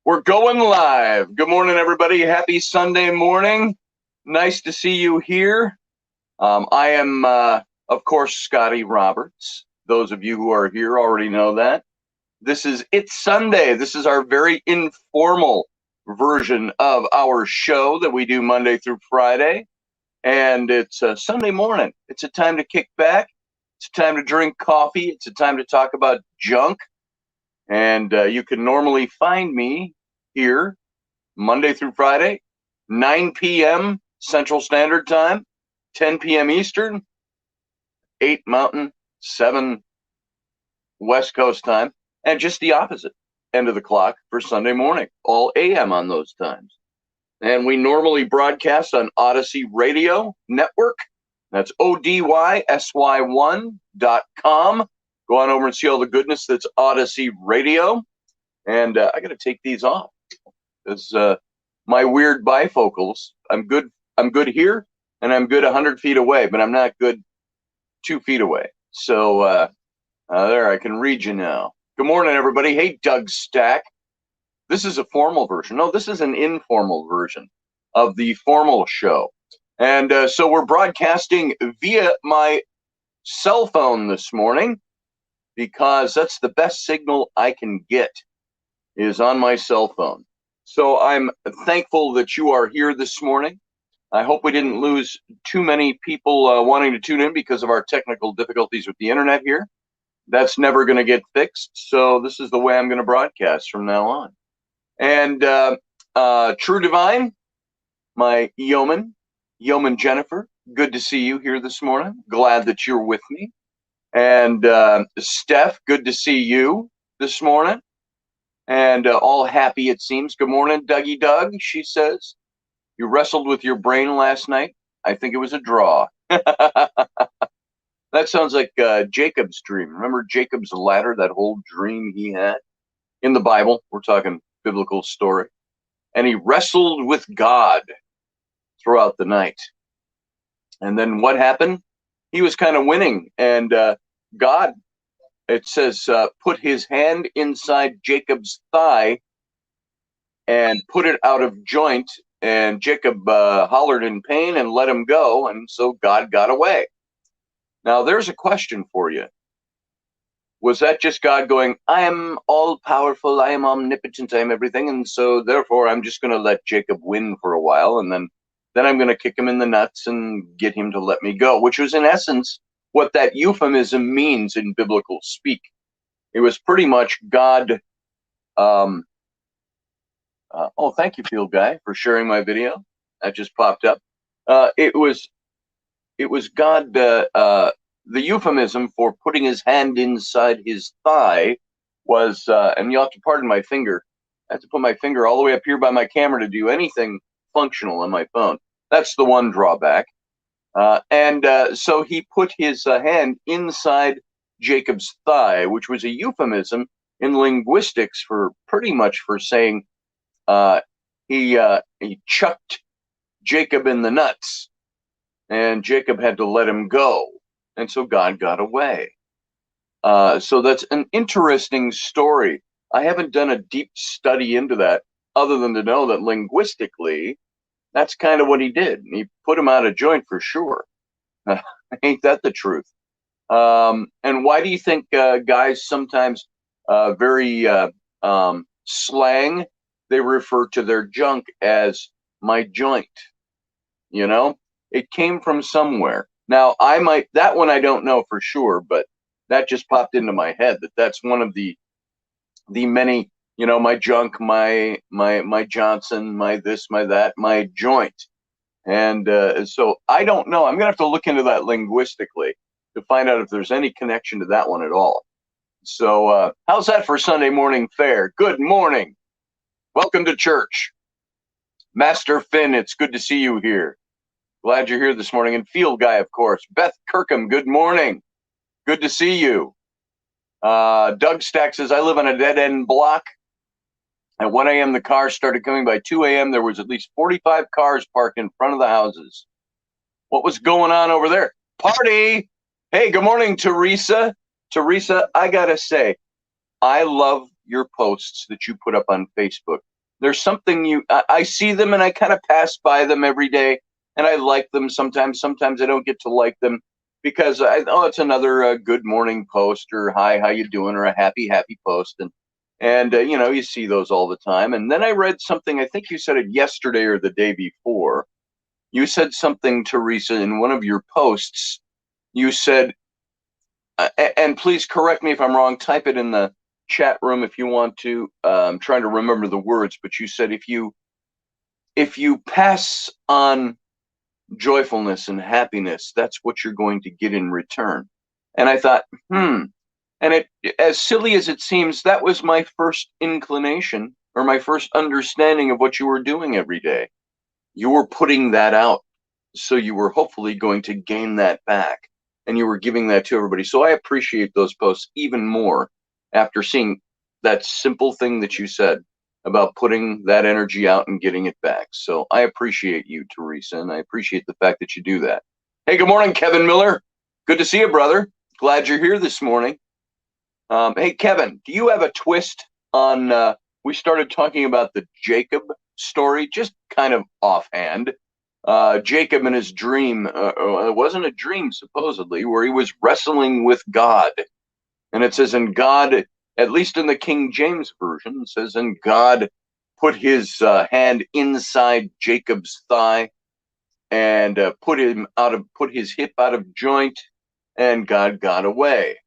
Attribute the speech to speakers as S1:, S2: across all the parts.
S1: We're going live. Good morning, everybody. Happy Sunday morning. Nice to see you here. I am, of course, Scotty Roberts. Those of you who are here already know that. This is It's Sunday. This is our very informal version of our show that we do Monday through Friday. And it's a Sunday morning. It's a time to kick back. It's a time to drink coffee. It's a time to talk about junk. And you can normally find me here Monday through Friday, 9 p.m. Central Standard Time, 10 p.m. Eastern, 8 Mountain, 7 West Coast Time, and just the opposite end of the clock for Sunday morning, all AM on those times. And we normally broadcast on Odyssey Radio Network. That's ODYSY1.com. Go on over and see all the goodness that's Odyssey Radio. And I got to take these off because my weird bifocals, I'm good here, and I'm good 100 feet away, but I'm not good 2 feet away. So there, I can read you now. Good morning, everybody. Hey, Doug Stack. This is a formal version. No, this is an informal version of the formal show. And so we're broadcasting via my cell phone this morning, because that's the best signal I can get is on my cell phone. So I'm thankful that you are here this morning. I hope we didn't lose too many people wanting to tune in because of our technical difficulties with the internet here. That's never going to get fixed. So this is the way I'm going to broadcast from now on. And True Divine, my yeoman Jennifer, good to see you here this morning. Glad that you're with me. And Steph, good to see you this morning. And all happy, it seems. Good morning, Dougie Doug, she says. You wrestled with your brain last night. I think it was a draw. That sounds like Jacob's dream. Remember Jacob's ladder, that whole dream he had? In the Bible, we're talking biblical story. And he wrestled with God throughout the night. And then what happened? He was kind of winning, and God, it says, put his hand inside Jacob's thigh and put it out of joint, and Jacob hollered in pain and let him go, and so God got away. Now, there's a question for you. Was that just God going, I am all-powerful, I am omnipotent, I am everything, and so therefore I'm just going to let Jacob win for a while, and then I'm going to kick him in the nuts and get him to let me go, which was in essence what that euphemism means in biblical speak. It was pretty much God. Oh, thank you, Field Guy, for sharing my video. That just popped up. It was God. The euphemism for putting his hand inside his thigh was, and you'll have to pardon my finger. I have to put my finger all the way up here by my camera to do anything functional on my phone. That's the one drawback. So he put his hand inside Jacob's thigh, which was a euphemism in linguistics for pretty much for saying he chucked Jacob in the nuts, and Jacob had to let him go, and so God got away. So that's an interesting story. I haven't done a deep study into that, other than to know that linguistically, that's kind of what he did. He put him out of joint for sure. Ain't that the truth? And why do you think guys sometimes very slang, they refer to their junk as my joint? You know, it came from somewhere. Now, that one I don't know for sure, but that just popped into my head that's one of the many, you know, my junk, my Johnson, my this, my that, my joint. And so I don't know. I'm going to have to look into that linguistically to find out if there's any connection to that one at all. So how's that for Sunday morning fare? Good morning. Welcome to church. Master Finn, it's good to see you here. Glad you're here this morning. And Field Guy, of course. Beth Kirkham, good morning. Good to see you. Doug Stack says, I live on a dead-end block. At 1 a.m., the cars started coming. By 2 a.m., there was at least 45 cars parked in front of the houses. What was going on over there? Party! Hey, good morning, Teresa. Teresa, I got to say, I love your posts that you put up on Facebook. There's something I see them and I kind of pass by them every day, and I like them sometimes. Sometimes I don't get to like them because it's another good morning post, or hi, how you doing, or a happy post, and you see those all the time. And then I read something, I think you said it yesterday or the day before. You said something, Teresa, in one of your posts. You said, and please correct me if I'm wrong, type it in the chat room if you want to. I'm trying to remember the words, but you said if you pass on joyfulness and happiness, that's what you're going to get in return. And I thought, and it, as silly as it seems, that was my first inclination, or my first understanding of what you were doing every day. You were putting that out, so you were hopefully going to gain that back, and you were giving that to everybody. So I appreciate those posts even more after seeing that simple thing that you said about putting that energy out and getting it back. So I appreciate you, Teresa, and I appreciate the fact that you do that. Hey, good morning, Kevin Miller. Good to see you, brother. Glad you're here this morning. Hey, Kevin, do you have a twist on, we started talking about the Jacob story, just kind of offhand. Jacob and his dream, it wasn't a dream, supposedly, where he was wrestling with God. And it says, and God, at least in the King James Version, it says, and God put his hand inside Jacob's thigh and put his hip out of joint, and God got away.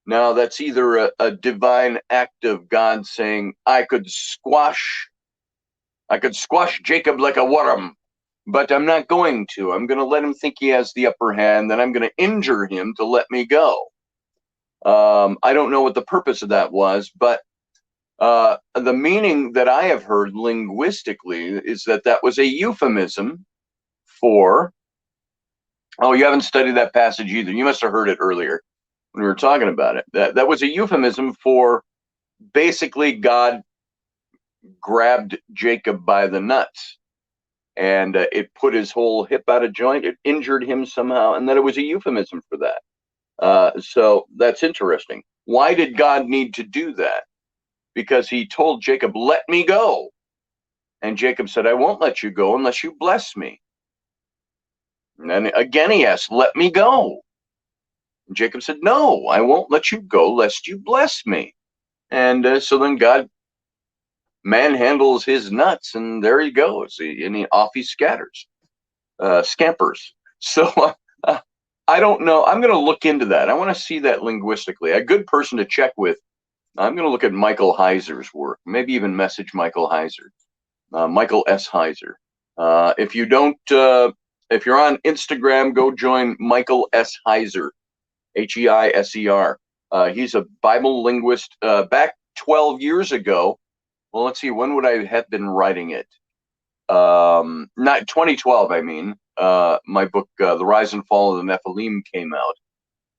S1: Now, that's either a divine act of God saying, I could squash Jacob like a worm, but I'm not going to. I'm going to let him think he has the upper hand, then I'm going to injure him to let me go. I don't know what the purpose of that was, but the meaning that I have heard linguistically is that was a euphemism for, oh, you haven't studied that passage either. You must have heard it earlier when we were talking about it. That was a euphemism for basically God grabbed Jacob by the nuts, and it put his whole hip out of joint. It injured him somehow, and that it was a euphemism for that. So that's interesting. Why did God need to do that? Because he told Jacob, let me go. And Jacob said, I won't let you go unless you bless me. And then again he asked, let me go. And Jacob said, no, I won't let you go lest you bless me. And so then God manhandles his nuts, and there he goes. And off he scampers. So I don't know. I'm going to look into that. I want to see that linguistically. A good person to check with. I'm going to look at Michael Heiser's work. Maybe even message Michael Heiser, Michael S. Heiser. If you don't, if you're on Instagram, go join Michael S. Heiser, Heiser. He's a Bible linguist. Back 12 years ago, well, let's see, when would I have been writing it? Not 2012, I mean. My book, The Rise and Fall of the Nephilim, came out.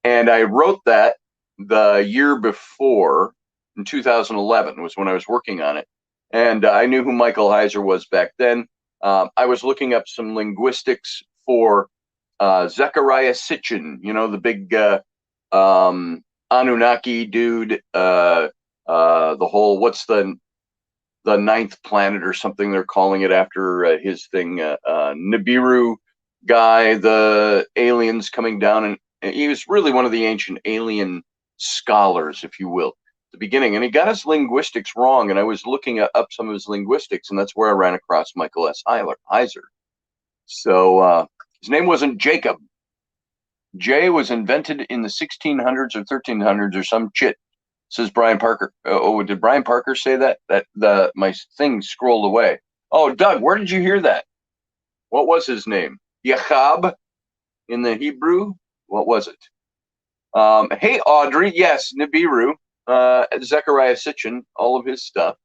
S1: And I wrote that the year before, in 2011, was when I was working on it. And I knew who Michael Heiser was back then. I was looking up some linguistics for Zecharia Sitchin, the big Anunnaki dude, the whole, what's the ninth planet or something they're calling it after his thing, Nibiru guy, the aliens coming down, and he was really one of the ancient alien scholars, if you will, at the beginning. And he got his linguistics wrong, and I was looking up some of his linguistics, and that's where I ran across Michael S. Heiser. So his name wasn't Jacob. J was invented in the 1600s or 1300s or some shit, says Brian Parker. Oh, did Brian Parker say that? My thing scrolled away. Oh, Doug, where did you hear that? What was his name? Yachab in the Hebrew? What was it? Hey, Audrey. Yes, Nibiru, Zecharia Sitchin, all of his stuff,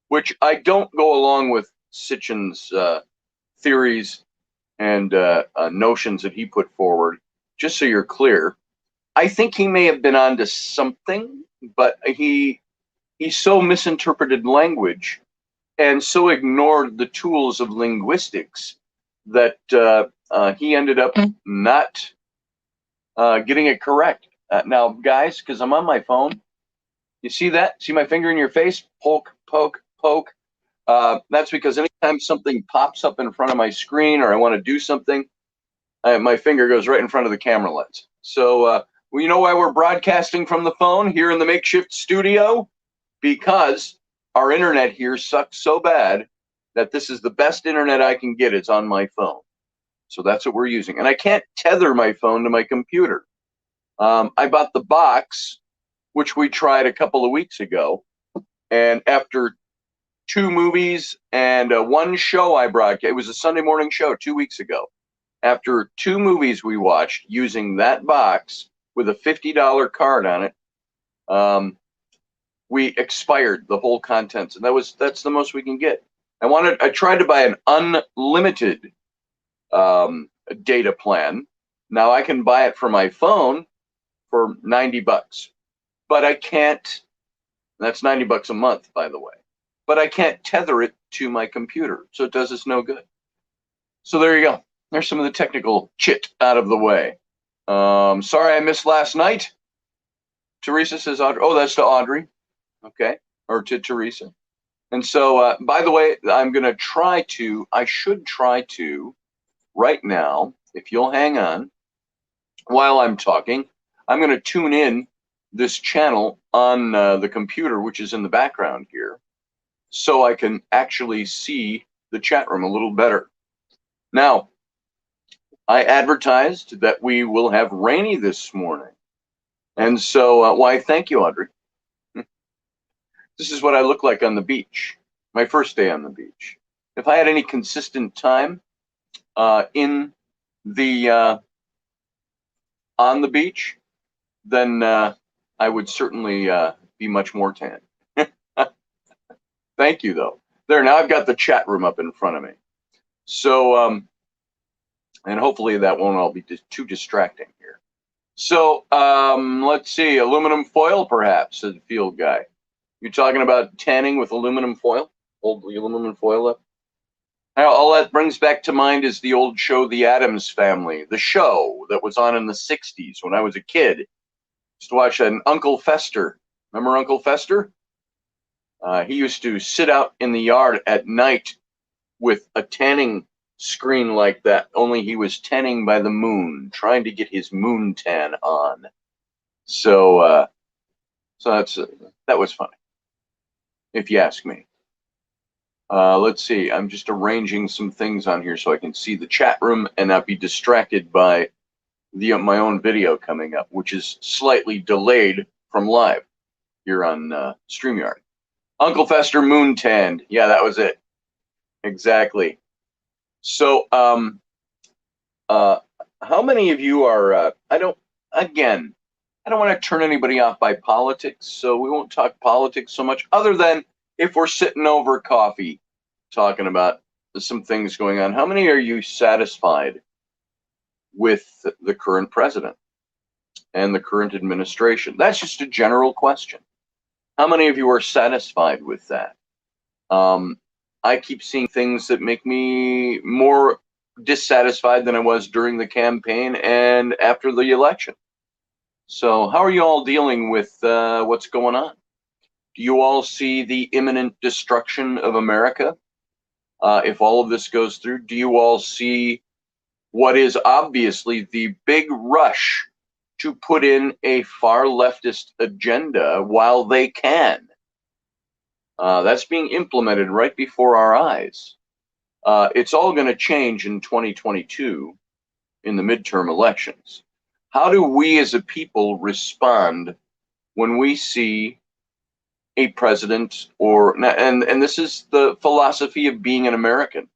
S1: which I don't go along with Sitchin's theories and notions that he put forward. Just so you're clear, I think he may have been onto something, but he so misinterpreted language and so ignored the tools of linguistics that he ended up not getting it correct. Now, guys, because I'm on my phone, you see that? See my finger in your face? Poke, poke, poke. That's because anytime something pops up in front of my screen or I want to do something, my finger goes right in front of the camera lens. So well, you know why we're broadcasting from the phone here in the makeshift studio? Because our internet here sucks so bad that this is the best internet I can get. It's on my phone. So that's what we're using. And I can't tether my phone to my computer. I bought the box, which we tried a couple of weeks ago. And after 2 movies and one show I broadcast, it was a Sunday morning show 2 weeks ago. After 2 movies we watched using that box with a $50 card on it, we expired the whole contents, and that's the most we can get. I tried to buy an unlimited data plan. Now I can buy it for my phone for $90, but I can't. That's $90 a month, by the way. But I can't tether it to my computer, so it does us no good. So there you go. There's some of the technical chit out of the way. Sorry I missed last night. Teresa says, Audrey. Oh, that's to Audrey. Okay, or to Teresa. And so, by the way, I should try to, right now, if you'll hang on, while I'm talking, I'm going to tune in this channel on the computer, which is in the background here, so I can actually see the chat room a little better. Now, I advertised that we will have Raini this morning. And so, why, thank you, Audrey. This is what I look like on the beach, my first day on the beach. If I had any consistent time on the beach, then I would certainly be much more tan. Thank you, though. There, now I've got the chat room up in front of me. So, and hopefully that won't all be too distracting here. So, let's see, aluminum foil, perhaps, said the field guy. You're talking about tanning with aluminum foil? Hold the aluminum foil up. Now, all that brings back to mind is the old show, The Addams Family, the show that was on in the 60s when I was a kid. Used to watch an Uncle Fester. Remember Uncle Fester? He used to sit out in the yard at night with a tanning screen like that, only he was tanning by the moon, trying to get his moon tan on. So, that was funny, if you ask me. Let's see, I'm just arranging some things on here so I can see the chat room and not be distracted by my own video coming up, which is slightly delayed from live here on StreamYard. Uncle Fester moon tanned. Yeah, that was it. Exactly. So, how many of you are, I don't want to turn anybody off by politics, so we won't talk politics so much, other than if we're sitting over coffee talking about some things going on. How many are you satisfied with the current president and the current administration? That's just a general question. How many of you are satisfied with that? I keep seeing things that make me more dissatisfied than I was during the campaign and after the election. So how are you all dealing with what's going on? Do you all see the imminent destruction of America? If all of this goes through, do you all see what is obviously the big rush to put in a far leftist agenda while they can? That's being implemented right before our eyes. It's all going to change in 2022 in the midterm elections. How do we as a people respond when we see a president and this is the philosophy of being an American.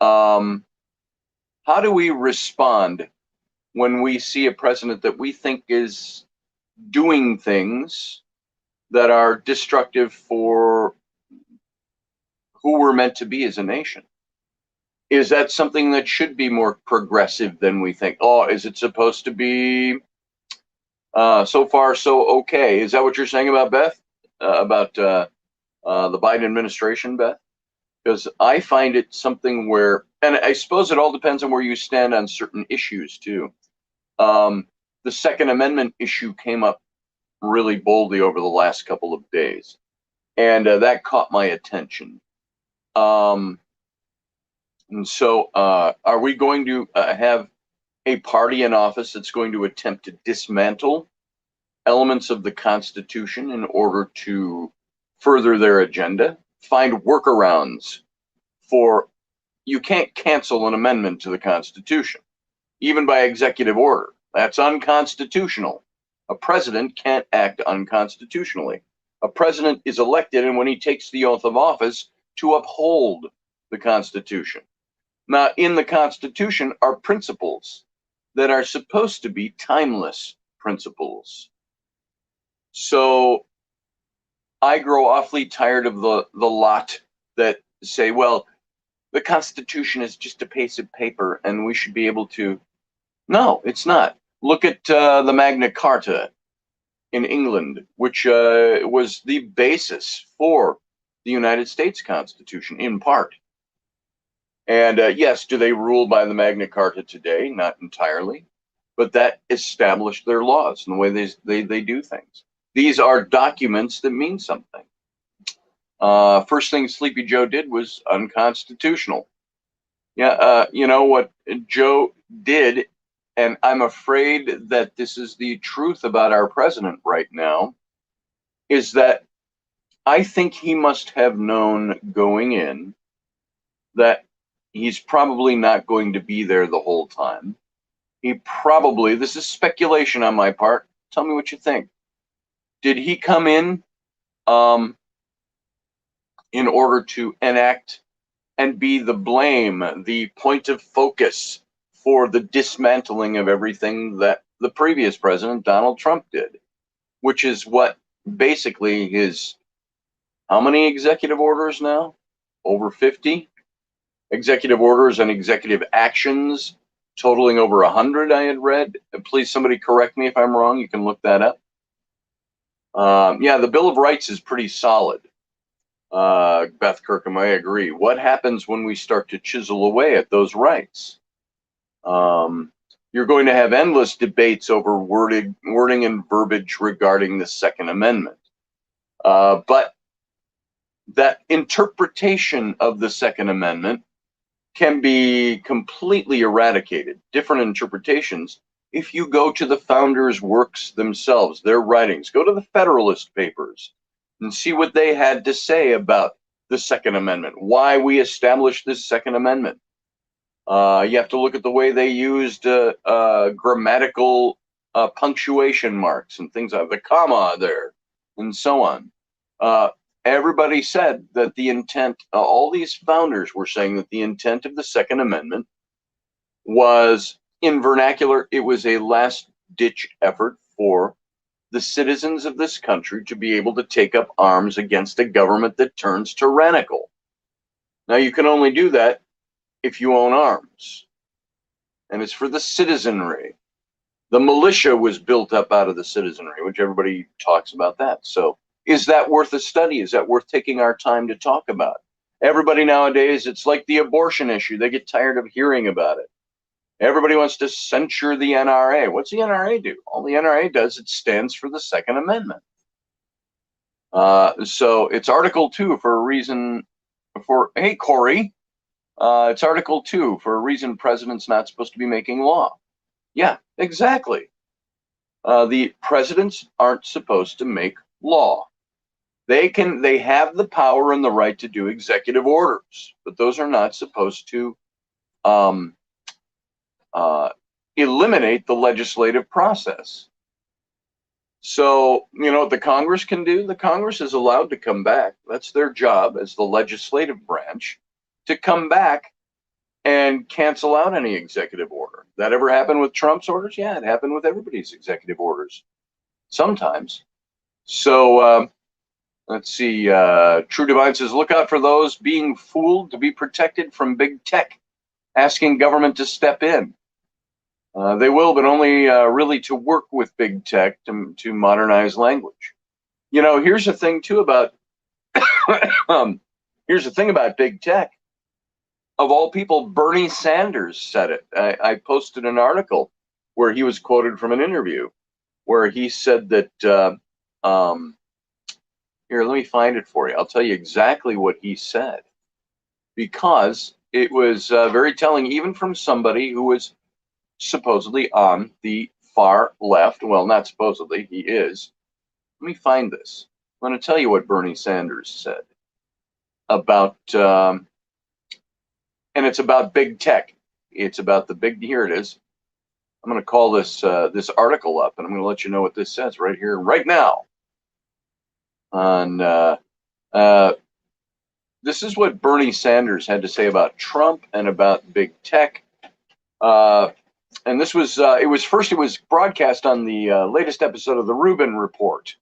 S1: How do we respond when we see a president that we think is doing things that are destructive for who we're meant to be as a nation? Is that something that should be more progressive than we think? Oh, is it supposed to be so far so okay? Is that what you're saying about Beth? About the Biden administration, Beth? Because I find it something where, and I suppose it all depends on where you stand on certain issues too. The Second Amendment issue came up really boldly over the last couple of days, and that caught my attention. And so are we going to have a party in office that's going to attempt to dismantle elements of the Constitution in order to further their agenda, find workarounds for, you can't cancel an amendment to the Constitution, even by executive order. That's unconstitutional. A president can't act unconstitutionally. A president is elected, and when he takes the oath of office, to uphold the Constitution. Now, in the Constitution are principles that are supposed to be timeless principles. So I grow awfully tired of the lot that say, well, the Constitution is just a piece of paper and we should be able to. No, it's not. Look at the Magna Carta in England, which was the basis for the United States Constitution in part. And yes, do they rule by the Magna Carta today? Not entirely, but that established their laws and the way they do things. These are documents that mean something. First thing Sleepy Joe did was unconstitutional. Yeah, you know what Joe did, and I'm afraid that this is the truth about our president right now, is that I think he must have known going in that he's probably not going to be there the whole time. He probably, this is speculation on my part, tell me what you think. Did he come in order to enact and be the blame, the point of focus for the dismantling of everything that the previous president, Donald Trump, did, which is what basically his, how many executive orders now? Over 50 executive orders and executive actions, totaling over 100, I had read. Please, somebody correct me if I'm wrong. You can look that up. Yeah, the Bill of Rights is pretty solid. Beth Kirkham, I agree. What happens when we start to chisel away at those rights? You're going to have endless debates over wording and verbiage regarding the Second Amendment. But that interpretation of the Second Amendment can be completely eradicated, different interpretations, if you go to the founders' works themselves, their writings. Go to the Federalist Papers and see what they had to say about the Second Amendment, why we established this Second Amendment. You have to look at the way they used grammatical punctuation marks and things like the comma there and so on. Everybody said that the intent, all these founders were saying that the intent of the Second Amendment was, in vernacular, it was a last-ditch effort for the citizens of this country to be able to take up arms against a government that turns tyrannical. Now, you can only do that if you own arms, and it's for the citizenry. The militia was built up out of the citizenry, which everybody talks about that. So is that worth a study? Is that worth taking our time to talk about? Everybody nowadays, it's like the abortion issue. They get tired of hearing about it. Everybody wants to censure the NRA. What's the NRA do? All the NRA does, it stands for the Second Amendment. So it's Article 2 for a reason, hey, Corey, it's Article 2 for a reason president's not supposed to be making law. Yeah, exactly. The presidents aren't supposed to make law. They have the power and the right to do executive orders, but those are not supposed to eliminate the legislative process. So, you know what the Congress can do? The Congress is allowed to come back. That's their job as the legislative branch, to come back and cancel out any executive order. That ever happened with Trump's orders? Yeah, it happened with everybody's executive orders sometimes. So let's see. True Divine says, look out for those being fooled to be protected from big tech, asking government to step in. They will, but only really to work with big tech to modernize language. You know, here's the thing too about here's the thing about big tech. Of all people, Bernie Sanders said it. I posted an article where he was quoted from an interview where he said that, here, let me find it for you. I'll tell you exactly what he said. because it was very telling, even from somebody who was supposedly on the far left. Well, not supposedly, he is. Let me find this. I'm going to tell you what Bernie Sanders said about, and it's about big tech. It's about the big, here it is. I'm going to call this this article up, and I'm going to let you know what this says right here, right now. On this is what Bernie Sanders had to say about Trump and about big tech. And this was it was broadcast on the latest episode of the Rubin Report.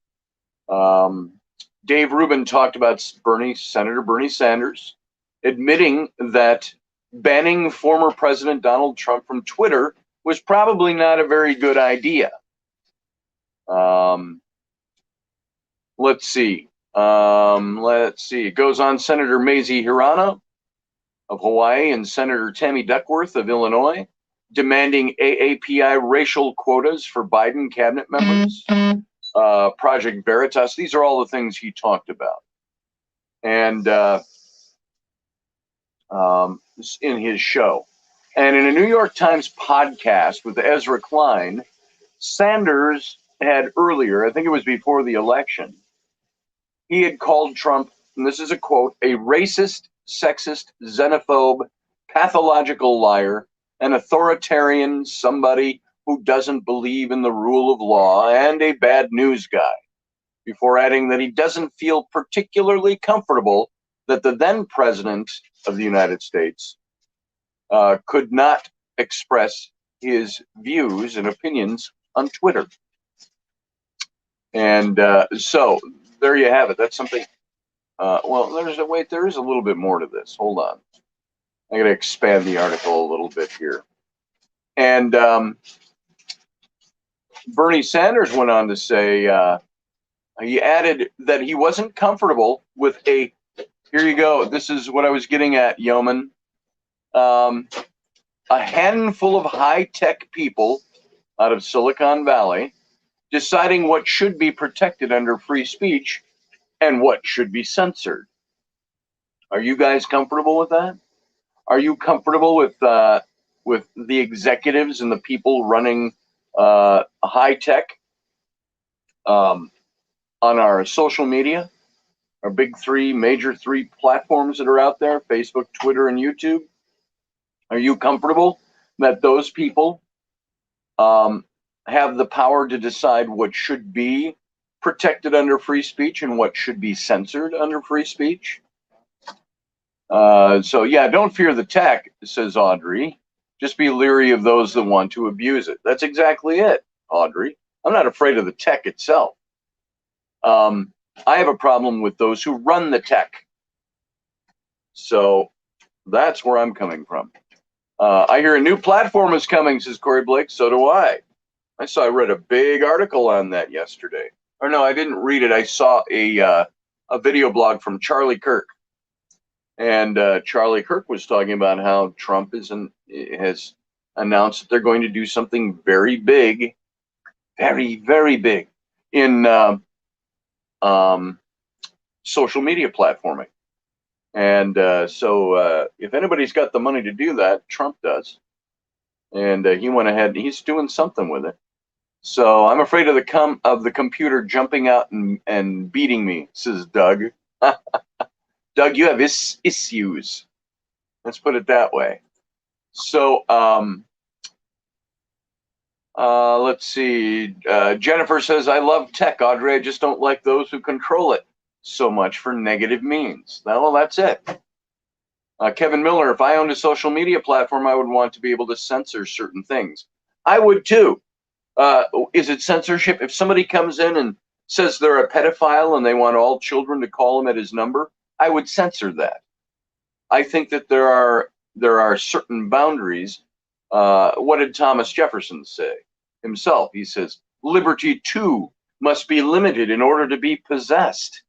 S1: Dave Rubin talked about Senator Bernie Sanders admitting that banning former President Donald Trump from Twitter was probably not a very good idea. Let's see. It goes on. Senator Mazie Hirono of Hawaii and Senator Tammy Duckworth of Illinois demanding AAPI racial quotas for Biden cabinet members. Project Veritas. These are all the things he talked about. And in his show. And in a New York Times podcast with Ezra Klein, Sanders had earlier, I think it was before the election, he had called Trump, and this is a quote, a racist, sexist, xenophobe, pathological liar, an authoritarian, somebody who doesn't believe in the rule of law, and a bad news guy, before adding that he doesn't feel particularly comfortable that the then president of the United States could not express his views and opinions on Twitter. And so there you have it. That's something. Well, there is a little bit more to this. Hold on. I'm going to expand the article a little bit here. And Bernie Sanders went on to say, he added that he wasn't comfortable with here you go. This is what I was getting at, yeoman. A handful of high-tech people out of Silicon Valley deciding what should be protected under free speech and what should be censored. Are you guys comfortable with that? Are you comfortable with the executives and the people running high-tech on our social media, our major three platforms that are out there, Facebook, Twitter, and YouTube? Are you comfortable that those people have the power to decide what should be protected under free speech and what should be censored under free speech? So yeah, don't fear the tech, says Audrey. Just be leery of those that want to abuse it. That's exactly it, Audrey. I'm not afraid of the tech itself. I have a problem with those who run the tech. So that's where I'm coming from. I hear a new platform is coming, says Corey Blake. So do I. I read a big article on that yesterday. Or no, I didn't read it. I saw a video blog from Charlie Kirk. And Charlie Kirk was talking about how Trump has announced that they're going to do something very big, very, very big in social media platforming. And so if anybody's got the money to do that, Trump does. And he went ahead, he's doing something with it. So I'm afraid of the computer jumping out and beating me, says Doug. Doug, you have issues. Let's put it that way. So let's see. Jennifer says, I love tech, Audrey. I just don't like those who control it so much for negative means. Well, that's it. Kevin Miller, if I owned a social media platform, I would want to be able to censor certain things. I would too. Is it censorship? If somebody comes in and says they're a pedophile and they want all children to call him at his number, I would censor that. I think that there are certain boundaries. What did Thomas Jefferson say himself? He says, liberty too must be limited in order to be possessed.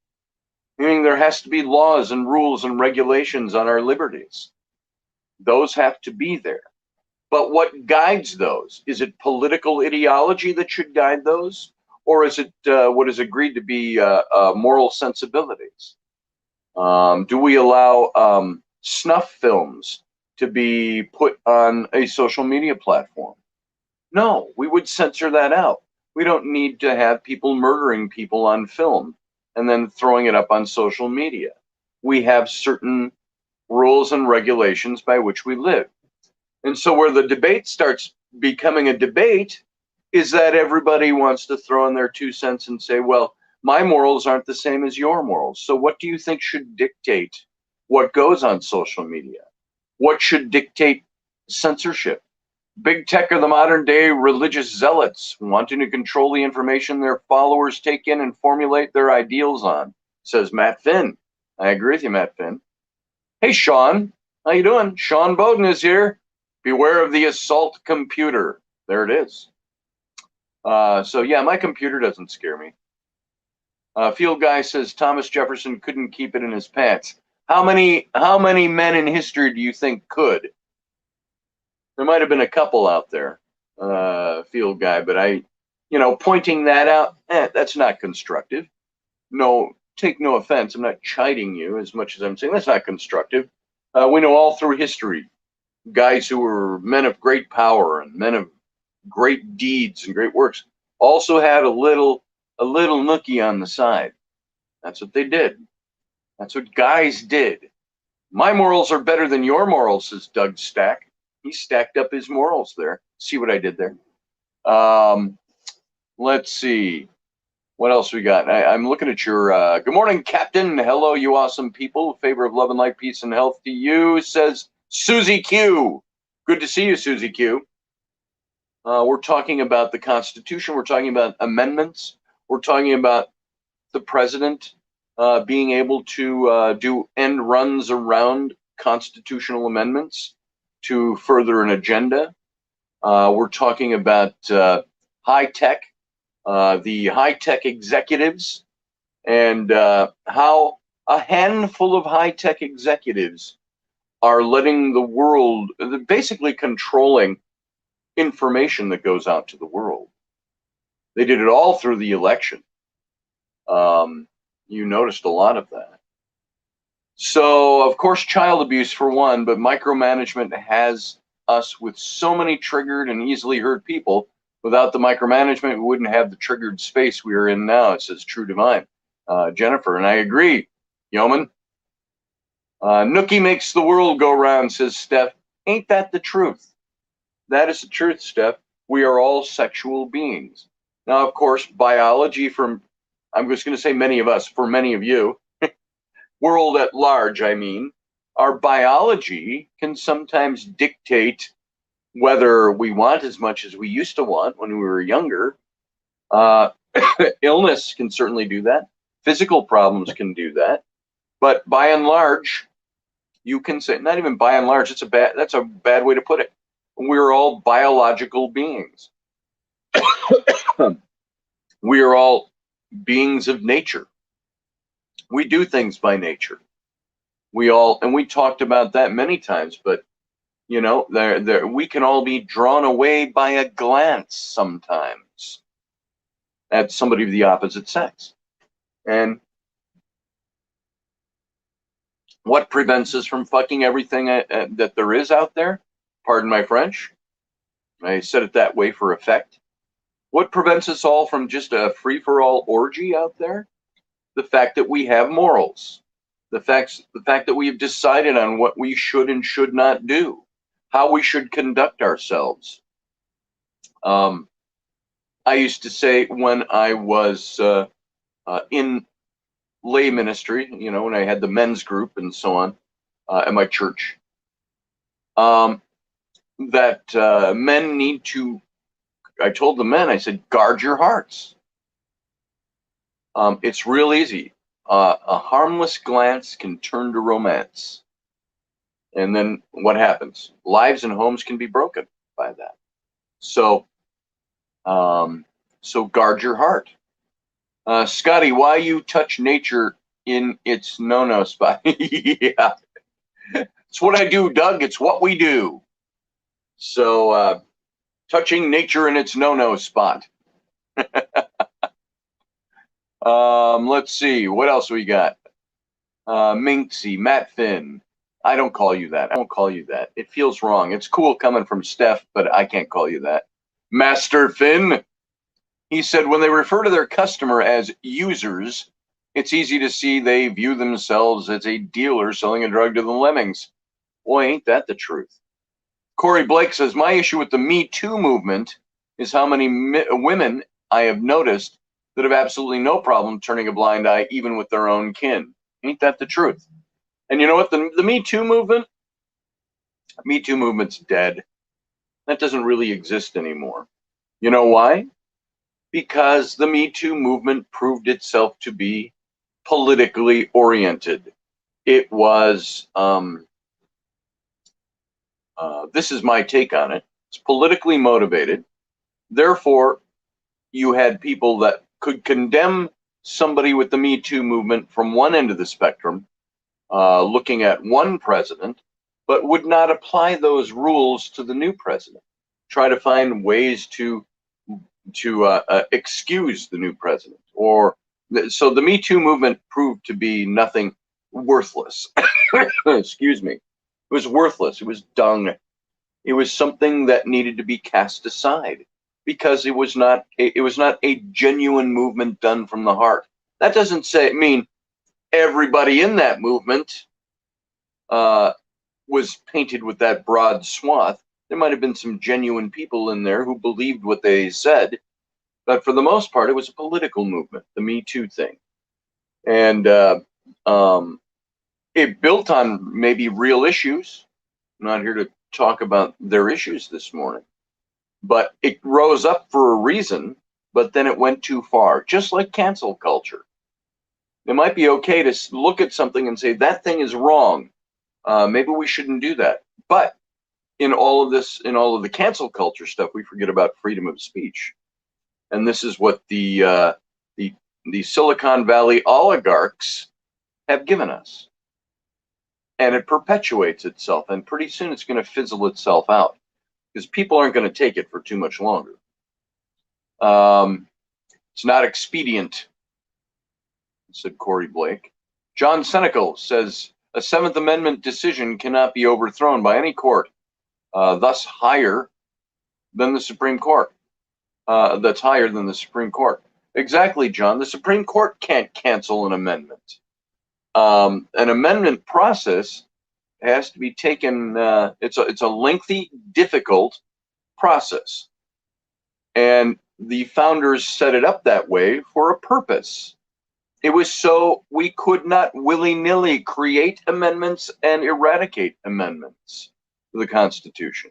S1: Meaning there has to be laws and rules and regulations on our liberties. Those have to be there. But what guides those? Is it political ideology that should guide those? Or is it what is agreed to be moral sensibilities? Do we allow snuff films to be put on a social media platform? No, we would censor that out. We don't need to have people murdering people on film and then throwing it up on social media. We have certain rules and regulations by which we live. And so where the debate starts becoming a debate is that everybody wants to throw in their 2 cents and say, well, my morals aren't the same as your morals. So what do you think should dictate what goes on social media? What should dictate censorship? Big tech are the modern day religious zealots wanting to control the information their followers take in and formulate their ideals on, says Matt Finn. I agree with you, Matt Finn. Hey, Sean, how you doing? Sean Bowden is here. Beware of the assault computer. There it is. So yeah, my computer doesn't scare me. Field Guy says Thomas Jefferson couldn't keep it in his pants. How many men in history do you think could? There might have been a couple out there, Field Guy, but pointing that out, that's not constructive. No, take no offense. I'm not chiding you as much as I'm saying that's not constructive. We know all through history, guys who were men of great power and men of great deeds and great works also had a little nookie on the side. That's what they did. That's what guys did. My morals are better than your morals, says Doug Stack. He stacked up his morals there. See what I did there? Let's see. What else we got? I'm looking at your, good morning, Captain. Hello, you awesome people. Favor of love and light, peace and health to you, says Susie Q. Good to see you, Susie Q. We're talking about the Constitution. We're talking about amendments. We're talking about the president being able to do end runs around constitutional amendments to further an agenda. We're talking about high tech, the high tech executives, and how a handful of high tech executives are letting the world, basically controlling information that goes out to the world. They did it all through the election. You noticed a lot of that. So, of course, child abuse for one, but micromanagement has us with so many triggered and easily hurt people. Without the micromanagement, we wouldn't have the triggered space we are in now. It says True Divine. Jennifer, and I agree, Yeoman. Nookie makes the world go round, says Steph. Ain't that the truth? That is the truth, Steph. We are all sexual beings. Now, of course, biology I'm just going to say many of us, for many of you, world at large, I mean, our biology can sometimes dictate whether we want as much as we used to want when we were younger. Illness can certainly do that. Physical problems can do that. But by and large, you can say, not even by and large, that's a bad way to put it. We're all biological beings. We are all beings of nature. We do things by nature. And we talked about that many times, but we can all be drawn away by a glance sometimes at somebody of the opposite sex. And what prevents us from fucking everything that there is out there? Pardon my French. I said it that way for effect. What prevents us all from just a free-for-all orgy out there? The fact that we have morals. The fact that we have decided on what we should and should not do. How we should conduct ourselves. I used to say when I was in lay ministry, when I had the men's group and so on at my church, that men need to, I told the men, I said, guard your hearts. It's real easy. A harmless glance can turn to romance. And then what happens? Lives and homes can be broken by that. So guard your heart. Scotty, why you touch nature in its no-no spot? Yeah. It's what I do, Doug. It's what we do. So touching nature in its no-no spot. Let's see. What else we got? Minxie, Matt Finn. I don't call you that. I won't call you that. It feels wrong. It's cool coming from Steph, but I can't call you that. Master Finn, he said, when they refer to their customer as users, it's easy to see they view themselves as a dealer selling a drug to the lemmings. Boy, ain't that the truth. Corey Blake says, my issue with the Me Too movement is how many women I have noticed that have absolutely no problem turning a blind eye even with their own kin. Ain't that the truth? And you know what? The Me Too movement's dead. That doesn't really exist anymore. You know why? Because the Me Too movement proved itself to be politically oriented. It was, this is my take on it. It's politically motivated. Therefore, you had people that could condemn somebody with the Me Too movement from one end of the spectrum, looking at one president, but would not apply those rules to the new president. Try to find ways to excuse the new president. So the Me Too movement proved to be nothing, worthless. Excuse me. It was worthless. It was dung. It was something that needed to be cast aside because it was not a genuine movement done from the heart. That doesn't mean everybody in that movement was painted with that broad swath. There might have been some genuine people in there who believed what they said, but for the most part, it was a political movement, the Me Too thing. And it built on maybe real issues. I'm not here to talk about their issues this morning, but it rose up for a reason, but then it went too far, just like cancel culture. It might be okay to look at something and say, that thing is wrong. Maybe we shouldn't do that. But in all of this, in all of the cancel culture stuff, we forget about freedom of speech. And this is what the Silicon Valley oligarchs have given us. And it perpetuates itself. And pretty soon it's going to fizzle itself out because people aren't going to take it for too much longer. It's not expedient, said Corey Blake. John Senecal says, a Seventh Amendment decision cannot be overthrown by any court, thus higher than the Supreme Court. That's higher than the Supreme Court. Exactly, John. The Supreme Court can't cancel an amendment. An amendment process has to be taken. It's a lengthy, difficult process, and the founders set it up that way for a purpose. It was so we could not willy-nilly create amendments and eradicate amendments to the Constitution.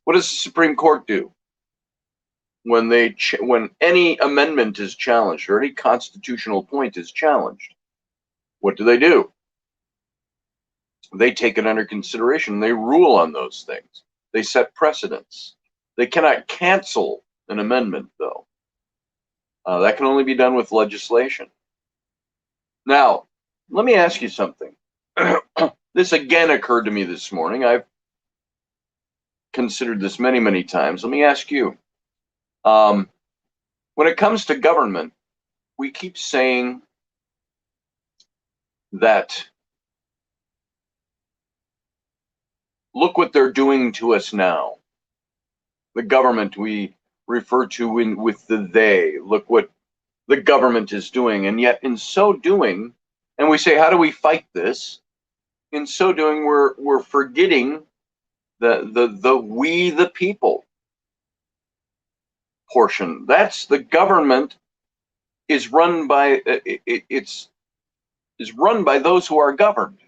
S1: What does the Supreme Court do when any amendment is challenged or any constitutional point is challenged? What do? They take it under consideration. They rule on those things. They set precedents. They cannot cancel an amendment, though. That can only be done with legislation. Now, let me ask you something. This again occurred to me this morning. I've considered this many, many times. Let me ask you. When it comes to government, we keep saying that, look what they're doing to us now. The government we refer to with the they. Look what the government is doing. And yet in so doing, and we say, how do we fight this? In so doing, we're forgetting the we the people portion. That's the government is run by is run by those who are governed.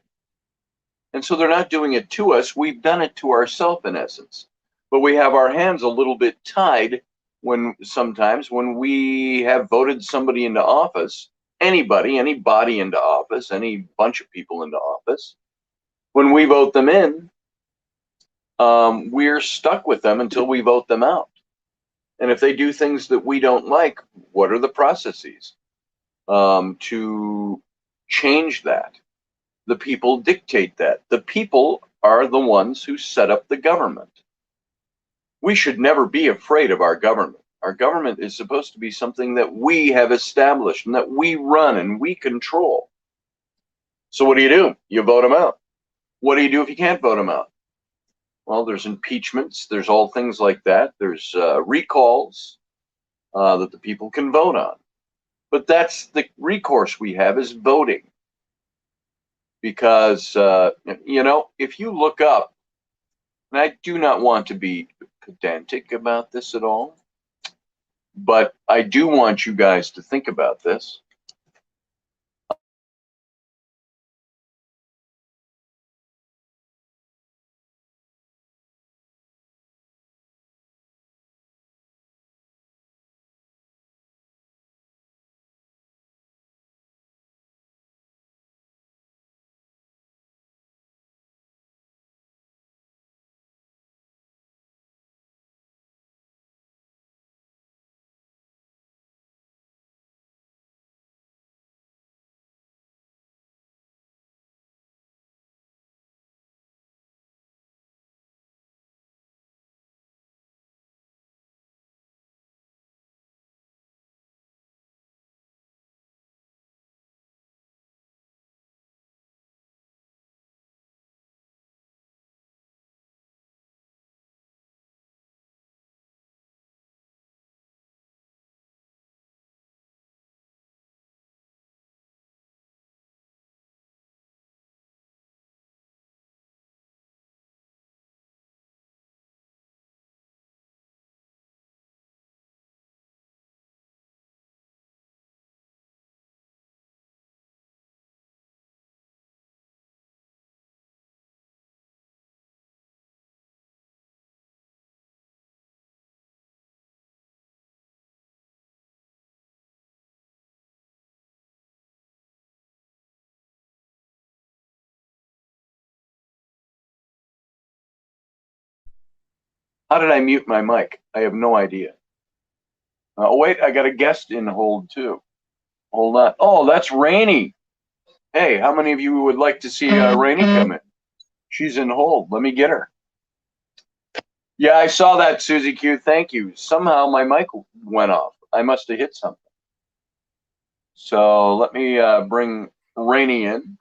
S1: And so they're not doing it to us. We've done it to ourselves in essence. But we have our hands a little bit tied sometimes when we have voted somebody into office, any body into office, any bunch of people into office. When we vote them in, we're stuck with them until we vote them out. And if they do things that we don't like, what are the processes to change that? The people dictate that. The people are the ones who set up the government. We should never be afraid of our government. Our government is supposed to be something that we have established and that we run and we control. So what do? You vote them out. what do you do if you can't vote them out? Well, there's impeachments. There's all things like that. There's recalls that the people can vote on. But that's the recourse we have, is voting. Because, if you look up, and I do not want to be pedantic about this at all, but I do want you guys to think about this. How did I mute my mic? I have no idea. Oh, wait, I got a guest in hold too. Hold on. Oh, that's Raini. Hey, how many of you would like to see Raini come in? She's in hold. Let me get her. Yeah, I saw that, Susie Q. Thank you. Somehow my mic went off. I must have hit something. So let me bring Raini in.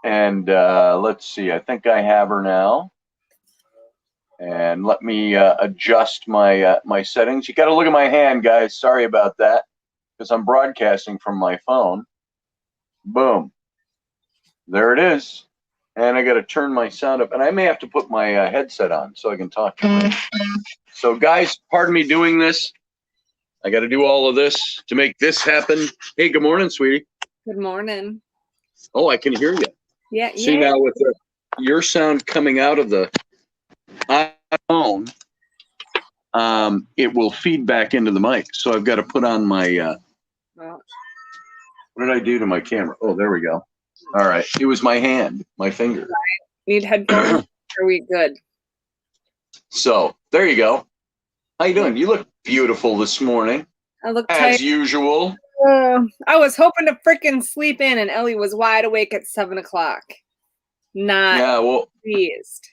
S1: And let's see. I think I have her now. And let me adjust my my settings. You got to look at my hand, guys. Sorry about that, because I'm broadcasting from my phone. Boom. There it is. And I got to turn my sound up. And I may have to put my headset on so I can talk to you. So, guys, pardon me doing this. I got to do all of this to make this happen. Hey, good morning, sweetie.
S2: Good morning.
S1: Oh, I can hear you.
S2: Yeah.
S1: See, now with your sound coming out of the iPhone, it will feed back into the mic. So I've got to put on my, what did I do to my camera? Oh, there we go. All right. It was my hand, my finger.
S2: Need headphones? Are we good?
S1: So there you go. How you doing? You look beautiful this morning.
S2: I look
S1: as
S2: tired.
S1: Usual.
S2: I was hoping to freaking sleep in, and Ellie was wide awake at 7 o'clock. Not pleased.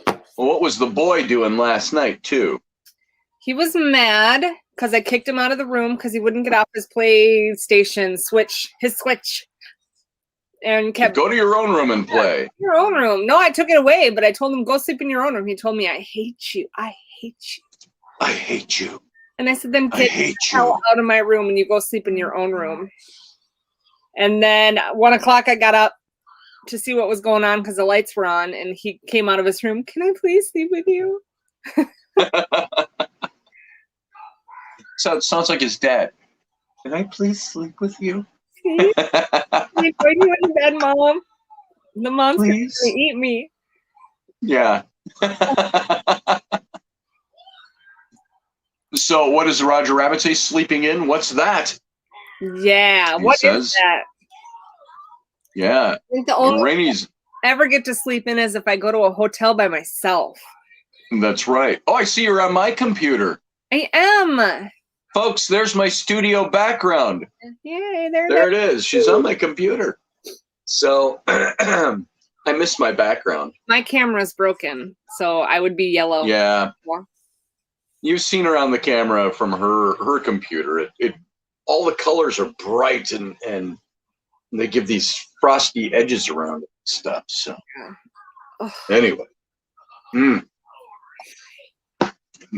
S1: Well, what was the boy doing last night too?
S2: He was mad because I kicked him out of the room because he wouldn't get off his PlayStation switch, and kept
S1: go to your own room and play.
S2: Your own room. No, I took it away, but I told him go sleep in your own room. He told me, "I hate you. I hate you.
S1: I hate you."
S2: And I said, "Then get the hell out of my room and you go sleep in your own room." And then 1 o'clock, I got up to see what was going on because the lights were on, and he came out of his room. "Can I please sleep with you?"
S1: So it sounds like his dad. "Can I please sleep with you?"
S2: Please? Please, why do you in bed, Mom? The monster's gonna eat me.
S1: Yeah. So what does Roger Rabbit say? Sleeping in? What's that?
S2: Yeah. What is that?
S1: Yeah.
S2: I think the only
S1: Raini's
S2: ever get to sleep in is if I go to a hotel by myself.
S1: That's right. Oh, I see you're on my computer.
S2: I am.
S1: Folks, there's my studio background.
S2: Yay,
S1: there it is. She's on my computer. So I missed my background.
S2: My camera's broken, so I would be yellow.
S1: Yeah. You've seen her on the camera from her computer. It all the colors are bright and They give these frosty edges around it and stuff. So anyway.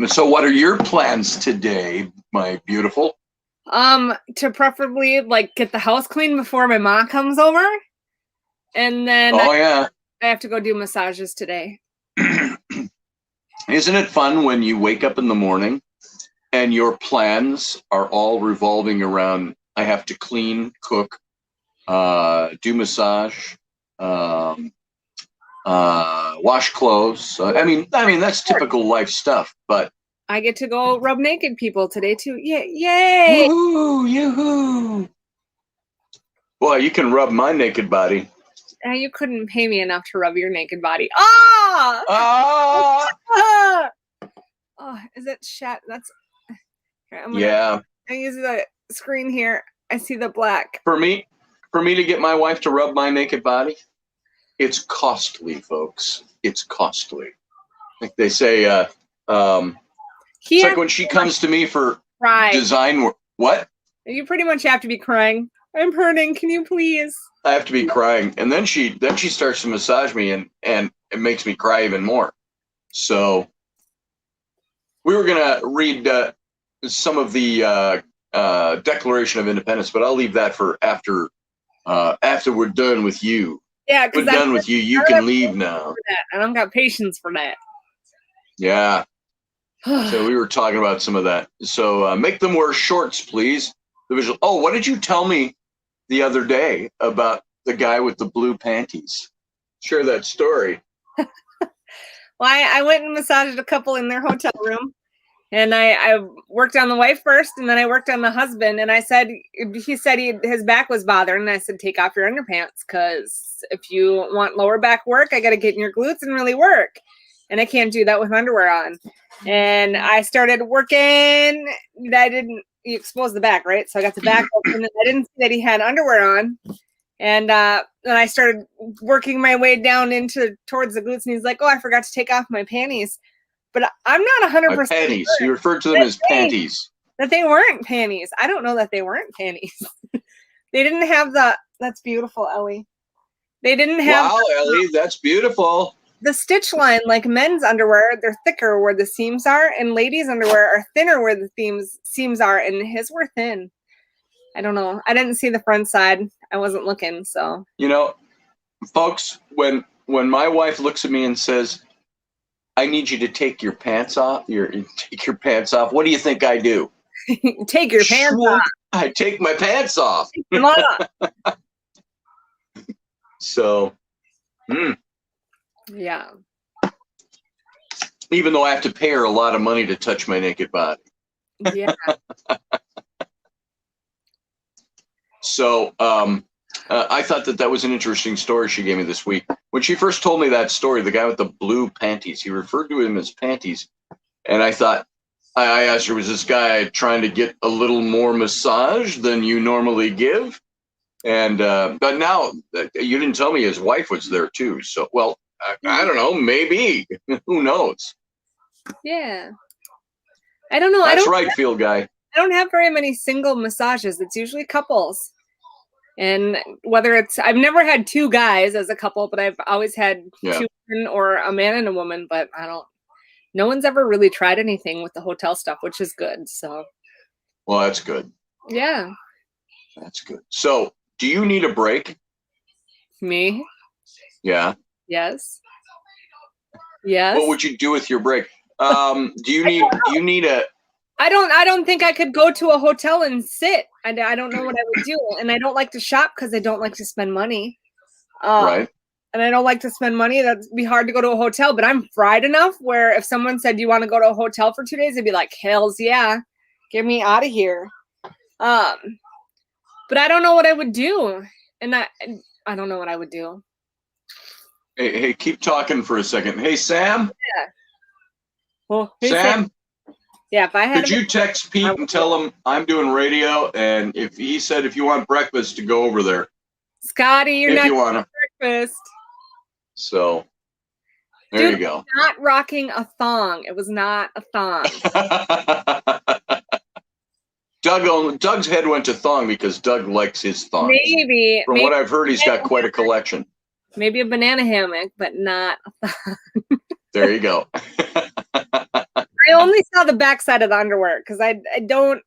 S1: So what are your plans today, my beautiful?
S2: To preferably like get the house clean before my mom comes over. And then I have to go do massages today.
S1: Isn't it fun when you wake up in the morning and your plans are all revolving around, I have to clean, cook, do massage, wash clothes. I mean, that's typical life stuff, but
S2: I get to go rub naked people today too. Yay!
S1: Woohoo! Yoo-hoo! Boy, you can rub my naked body.
S2: You couldn't pay me enough to rub your naked body. Ah! Ah! Oh, is it shat? That's here, I use the screen here. I see the black.
S1: For me to get my wife to rub my naked body, it's costly, folks. It's costly. Like they say, it's like when she comes to me for design work. What?
S2: You pretty much have to be crying. I'm hurting. Can you please?
S1: I have to be crying, and then she starts to massage me, and it makes me cry even more. So we were gonna read some of the Declaration of Independence, but I'll leave that for after we're done with you.
S2: Yeah,
S1: we're done with you. You can leave now.
S2: I don't got patience for that.
S1: Yeah. So we were talking about some of that. So make them wear shorts, please. The visual. Oh, what did you tell me the other day about the guy with the blue panties? Share that story.
S2: Well, I went and massaged a couple in their hotel room, and I worked on the wife first, and then I worked on the husband. And he said his back was bothering, and I said, take off your underpants, because if you want lower back work, I got to get in your glutes and really work. And I can't do that with underwear on. And I started working. He exposed the back, right? So I got the back open, and I didn't see that he had underwear on. And then I started working my way down towards the glutes, and he's like, oh, I forgot to take off my panties. But I'm not 100%
S1: panties. Sure. You referred to them as panties.
S2: That they weren't panties. I don't know that they weren't panties. They didn't have that's beautiful, Ellie. They didn't have.
S1: Wow, Ellie, that's beautiful.
S2: The stitch line, like men's underwear, they're thicker where the seams are, and ladies' underwear are thinner where the seams are, and his were thin. I don't know. I didn't see the front side. I wasn't looking, so.
S1: You know, folks, when my wife looks at me and says, I need you to take your pants off, take your pants off, what do you think I do?
S2: Take your pants off.
S1: I take my pants off.
S2: Come on.
S1: So,
S2: yeah.
S1: Even though I have to pay her a lot of money to touch my naked body.
S2: Yeah.
S1: So I thought that was an interesting story she gave me this week. When she first told me that story, the guy with the blue panties, he referred to him as panties. And I thought, I asked her, was this guy trying to get a little more massage than you normally give? And but now you didn't tell me his wife was there too. So, well, I don't know, maybe. Who knows?
S2: Yeah. I don't know.
S1: That's right, field guy.
S2: I don't have very many single massages. It's usually couples. And whether I've never had two guys as a couple, but I've always had two women or a man and a woman, but no one's ever really tried anything with the hotel stuff, which is good. So.
S1: Well, that's good.
S2: Yeah.
S1: That's good. So, do you need a break?
S2: Me?
S1: Yeah.
S2: Yes. Yes.
S1: What would you do with your break? Do you need a?
S2: I don't think I could go to a hotel and sit. I don't know what I would do, and I don't like to shop because I don't like to spend money.
S1: Right.
S2: And I don't like to spend money. That'd be hard to go to a hotel. But I'm fried enough where if someone said, "Do you want to go to a hotel for 2 days?" I'd be like, "Hells yeah, get me out of here." But I don't know what I would do, and I don't know what I would do.
S1: Hey, keep talking for a second. Hey, Sam.
S2: Yeah. Well, hey,
S1: Sam.
S2: Yeah, if I had.
S1: Could you text Pete and tell him I'm doing radio, and if he said if you want breakfast to go over there.
S2: Scotty, you're not
S1: getting
S2: breakfast.
S1: So there you go.
S2: Not rocking a thong. It was not a thong.
S1: Doug's head went to thong because Doug likes his thongs.
S2: Maybe.
S1: From what I've heard, he's got quite a collection.
S2: Maybe a banana hammock, but not a thong.
S1: There you go.
S2: I only saw the backside of the underwear because I don't.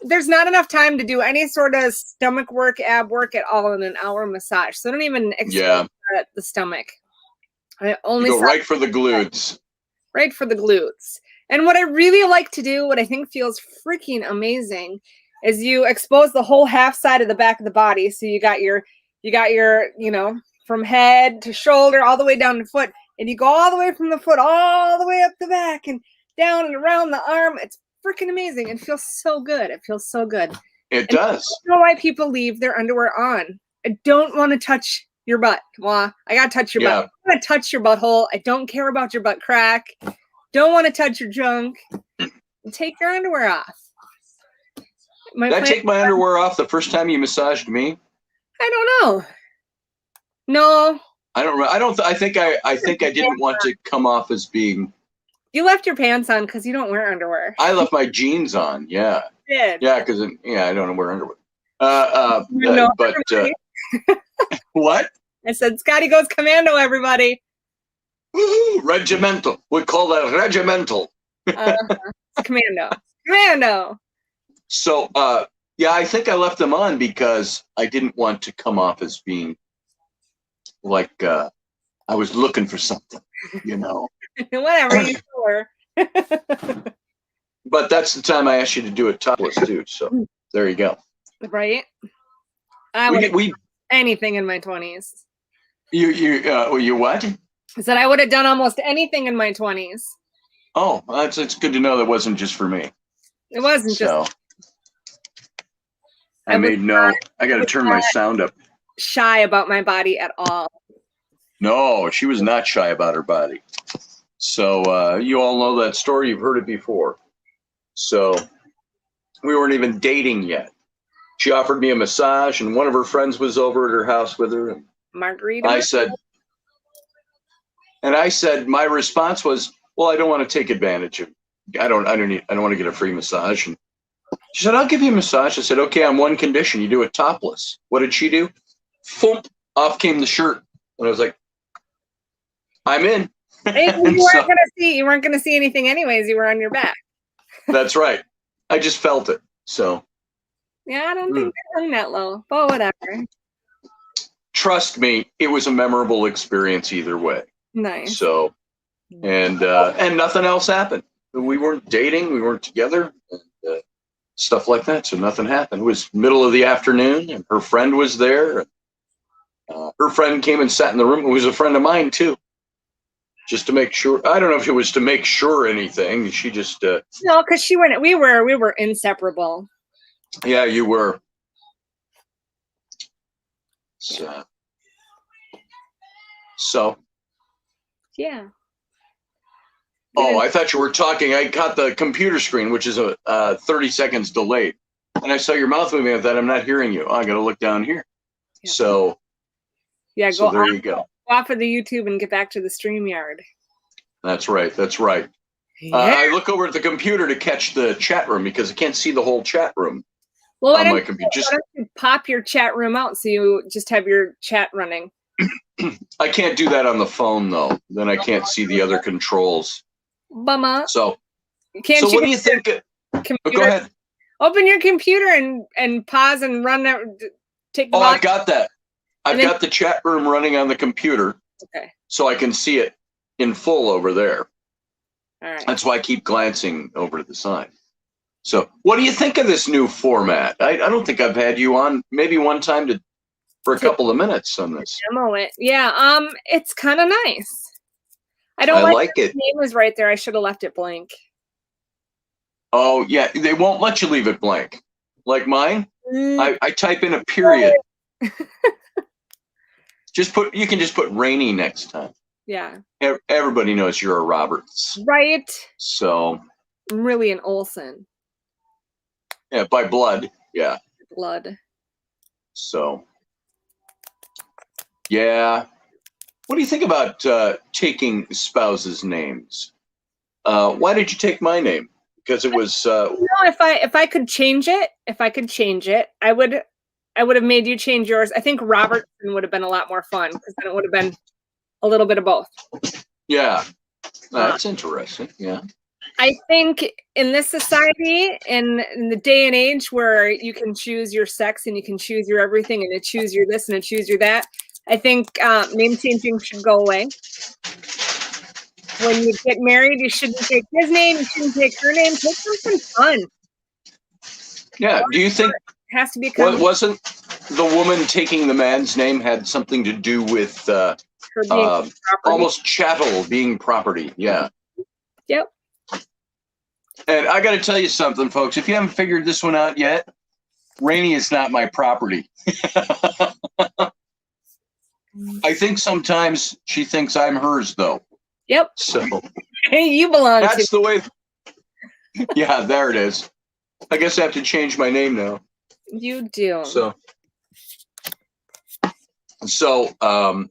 S2: There's not enough time to do any sort of stomach work, ab work at all in an hour massage. So I don't even expose the stomach. I only
S1: go right for the glutes.
S2: Right for the glutes. And what I really like to do, what I think feels freaking amazing, is you expose the whole half side of the back of the body. So you got your, you know, from head to shoulder all the way down to foot, and you go all the way from the foot all the way up the back and down and around the arm. It's freaking amazing. It feels so good. It feels so good.
S1: It does.
S2: I don't know why people leave their underwear on. I don't want to touch your butt. Well, I gotta touch your butt. I want to touch your butthole. I don't care about your butt crack. Don't want to touch your junk. Take your underwear off.
S1: Did I take my underwear off the first time you massaged me?
S2: I don't know. No.
S1: I don't. I think I didn't want to come off as being.
S2: You left your pants on because you don't wear underwear.
S1: I left my jeans on. Yeah.
S2: You did.
S1: Yeah, because I don't wear underwear. What?
S2: I said, Scotty goes commando, everybody.
S1: Woo-hoo, regimental. We call that regimental.
S2: Commando. Commando.
S1: So, yeah, I think I left them on because I didn't want to come off as being like I was looking for something, you know.
S2: Whatever you were.
S1: But that's the time I asked you to do it topless too. So there you go.
S2: Right. I would anything in my 20s.
S1: You what?
S2: I said I would have done almost anything in my 20s.
S1: Oh, it's good to know that wasn't just for me.
S2: It wasn't just.
S1: I made note. I got to turn my sound up.
S2: Shy about my body at all.
S1: No, she was not shy about her body. So you all know that story. You've heard it before. So we weren't even dating yet. She offered me a massage, and one of her friends was over at her house with her. And
S2: Margarita.
S1: I said, my response was, well, I don't want to take advantage of. I don't want to get a free massage. And she said, I'll give you a massage. I said, okay, on one condition, you do it topless. What did she do? Thump, off came the shirt. And I was like, I'm in.
S2: You weren't gonna see anything anyways. You were on your back.
S1: That's right. I just felt it. So
S2: yeah, I don't think they hung that low, but whatever.
S1: Trust me, it was a memorable experience either way.
S2: Nice.
S1: So and nothing else happened. We weren't dating, we weren't together, and stuff like that. So nothing happened. It was middle of the afternoon, and her friend was there. Her friend came and sat in the room. It was a friend of mine too. Just to make sure. I don't know if it was to make sure anything. She just
S2: no, because we were inseparable.
S1: Yeah, you were. So
S2: yeah.
S1: Oh, I thought you were talking. I caught the computer screen, which is a 30 seconds delayed, and I saw your mouth moving. I thought, I'm not hearing you. Oh, I got to look down here. Yeah. So
S2: yeah,
S1: so there you go.
S2: Go off of the YouTube and get back to the StreamYard.
S1: That's right. That's right. Yeah. I look over at the computer to catch the chat room because I can't see the whole chat room.
S2: Well, on my computer. Why don't you pop your chat room out so you just have your chat running?
S1: I can't do that on the phone though. Then I can't see the other controls.
S2: Bummer.
S1: So what do you think? Go ahead.
S2: Open your computer and pause and run that. Take the box.
S1: I've got that. I've got the chat room running on the computer.
S2: Okay.
S1: So I can see it in full over there.
S2: All right.
S1: That's why I keep glancing over to the side. So what do you think of this new format? I don't think I've had you on maybe one time for a couple of minutes on this.
S2: Demo it. Yeah. It's kind of nice. I like it. Name was right there. I should have left it blank.
S1: Oh yeah, they won't let you leave it blank. Like mine, I type in a period. You can just put Rainy next time.
S2: Yeah.
S1: Everybody knows you're a Roberts.
S2: Right.
S1: So.
S2: I'm really an Olsen.
S1: Yeah, by blood. Yeah.
S2: Blood.
S1: So. Yeah. What do you think about taking spouses' names? Why did you take my name? because it was.
S2: If I could change it, I would have made you change yours. I think Robertson would have been a lot more fun because then it would have been a little bit of both.
S1: Yeah, that's interesting. Yeah.
S2: I think in this society, in the day and age where you can choose your sex and you can choose your everything and to choose your this and to choose your that, I think name changing should go away. When you get married, you shouldn't take his name, you shouldn't take her name. Take something fun.
S1: Yeah. Do you think
S2: it has to be
S1: wasn't the woman taking the man's name had something to do with
S2: her being
S1: almost chattel being property? Yeah.
S2: Yep.
S1: And I got to tell you something, folks. If you haven't figured this one out yet, Rainey is not my property. I think sometimes she thinks I'm hers, though.
S2: Yep.
S1: So
S2: hey, you belong.
S1: That's the way. Yeah, there it is. I guess I have to change my name now.
S2: You do.
S1: So,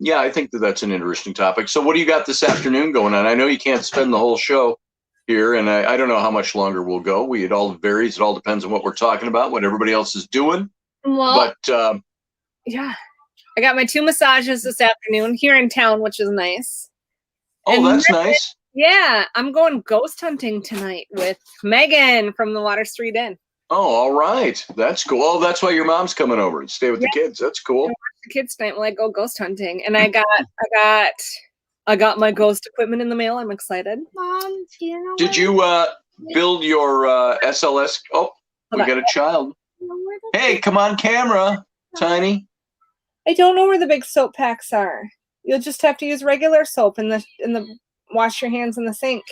S1: yeah, I think that's an interesting topic. So, what do you got this afternoon going on? I know you can't spend the whole show here, and I don't know how much longer we'll go. It all varies. It all depends on what we're talking about, what everybody else is doing.
S2: Well, but yeah, I got my 2 massages this afternoon here in town, which is nice.
S1: Oh, that's nice.
S2: Yeah, I'm going ghost hunting tonight with Megan from the Water Street Inn.
S1: Oh, all right. That's cool. Oh, that's why your mom's coming over and stay with the kids. That's cool.
S2: Watch the kids tonight while I go ghost hunting. And I got my ghost equipment in the mail. I'm excited.
S3: Mom, do you know?
S1: Did you build your SLS? Oh, we got a child. Hey, come on camera, Tiny.
S2: I don't know where the big soap packs are. You'll just have to use regular soap in the wash your hands in the sink.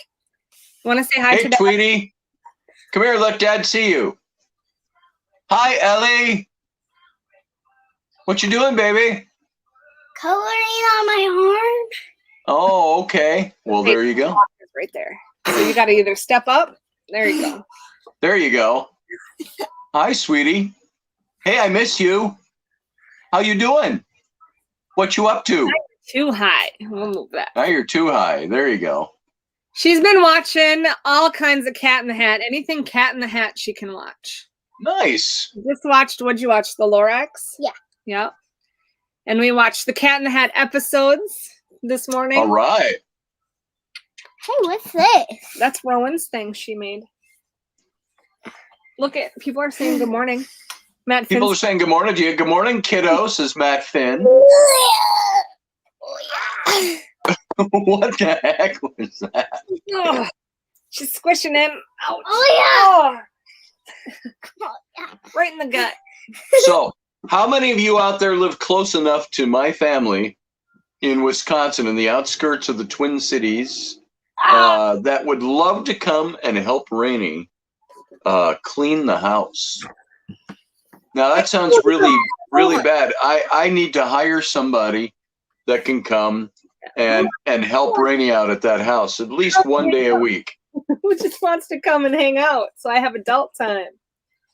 S2: Want to say hi to Dad?
S1: Tweety? Come here, let Dad see you. Hi, Ellie. What you doing, baby?
S3: Coloring on my arm.
S1: Oh, okay. Well, there you go.
S2: Right there. So you got to either step up. There you go.
S1: There you go. Hi, sweetie. Hey, I miss you. How you doing? What you up to?
S2: Too high. We'll move that.
S1: Now you're too high. There you go.
S2: She's been watching all kinds of Cat in the Hat. Anything Cat in the Hat she can watch.
S1: Nice.
S2: Just watched, what'd you watch? The Lorax?
S3: Yeah.
S2: Yeah. And we watched the Cat in the Hat episodes this morning.
S1: All right.
S3: Hey, what's this?
S2: That's Rowan's thing she made. Look at, people are saying good morning. Matt
S1: People
S2: Finn's
S1: are saying good morning to you. Good morning, kiddo, says Matt Finn. What the heck was that?
S2: Oh, she's squishing him. Ouch.
S3: Oh, yeah.
S2: Right in the gut.
S1: So, how many of you out there live close enough to my family in Wisconsin, in the outskirts of the Twin Cities, that would love to come and help Rainey clean the house? Now, that sounds really, really bad. I need to hire somebody that can come and help Rainey out at that house at least one day a week.
S2: Who just wants to come and hang out so I have adult time?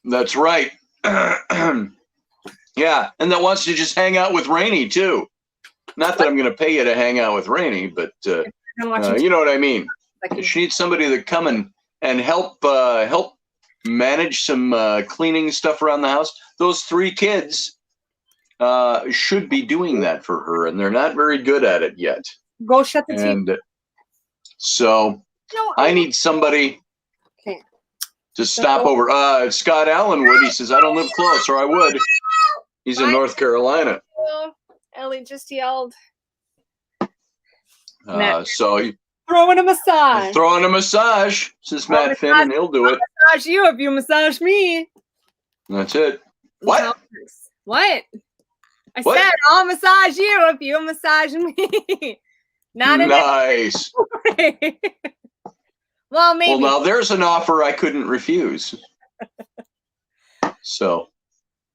S1: That's right. Yeah, and that wants to just hang out with Rainey too. Not that I'm going to pay you to hang out with Rainey, but you know what I mean. She needs somebody to come and help manage some cleaning stuff around the house. Those 3 kids should be doing that for her, and they're not very good at it yet.
S2: Go shut the TV.
S1: And so I need somebody to stop over. Scott Allenwood, he says, I don't live close, or I would. He's in North Carolina.
S2: Ellie just yelled.
S1: So
S2: throwing a massage.
S1: Throwing a massage, says Matt Finn, and he'll do it.
S2: Massage you if you massage me.
S1: That's it. What?
S2: What? I said I'll massage you if you massage me. Not
S1: nice.
S2: Well, maybe.
S1: Well, now there's an offer I couldn't refuse. So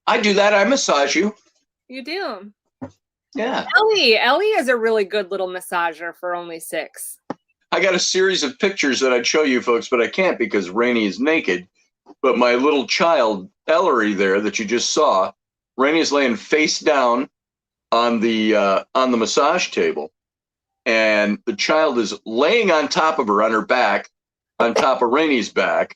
S1: I do that. I massage you.
S2: You do.
S1: Yeah.
S2: Ellie is a really good little massager for only 6.
S1: I got a series of pictures that I'd show you folks, but I can't because Rainey is naked. But my little child, Ellery, there that you just saw, Rainey is laying face down on the massage table, and the child is laying on top of her on her back, on top of Rainey's back,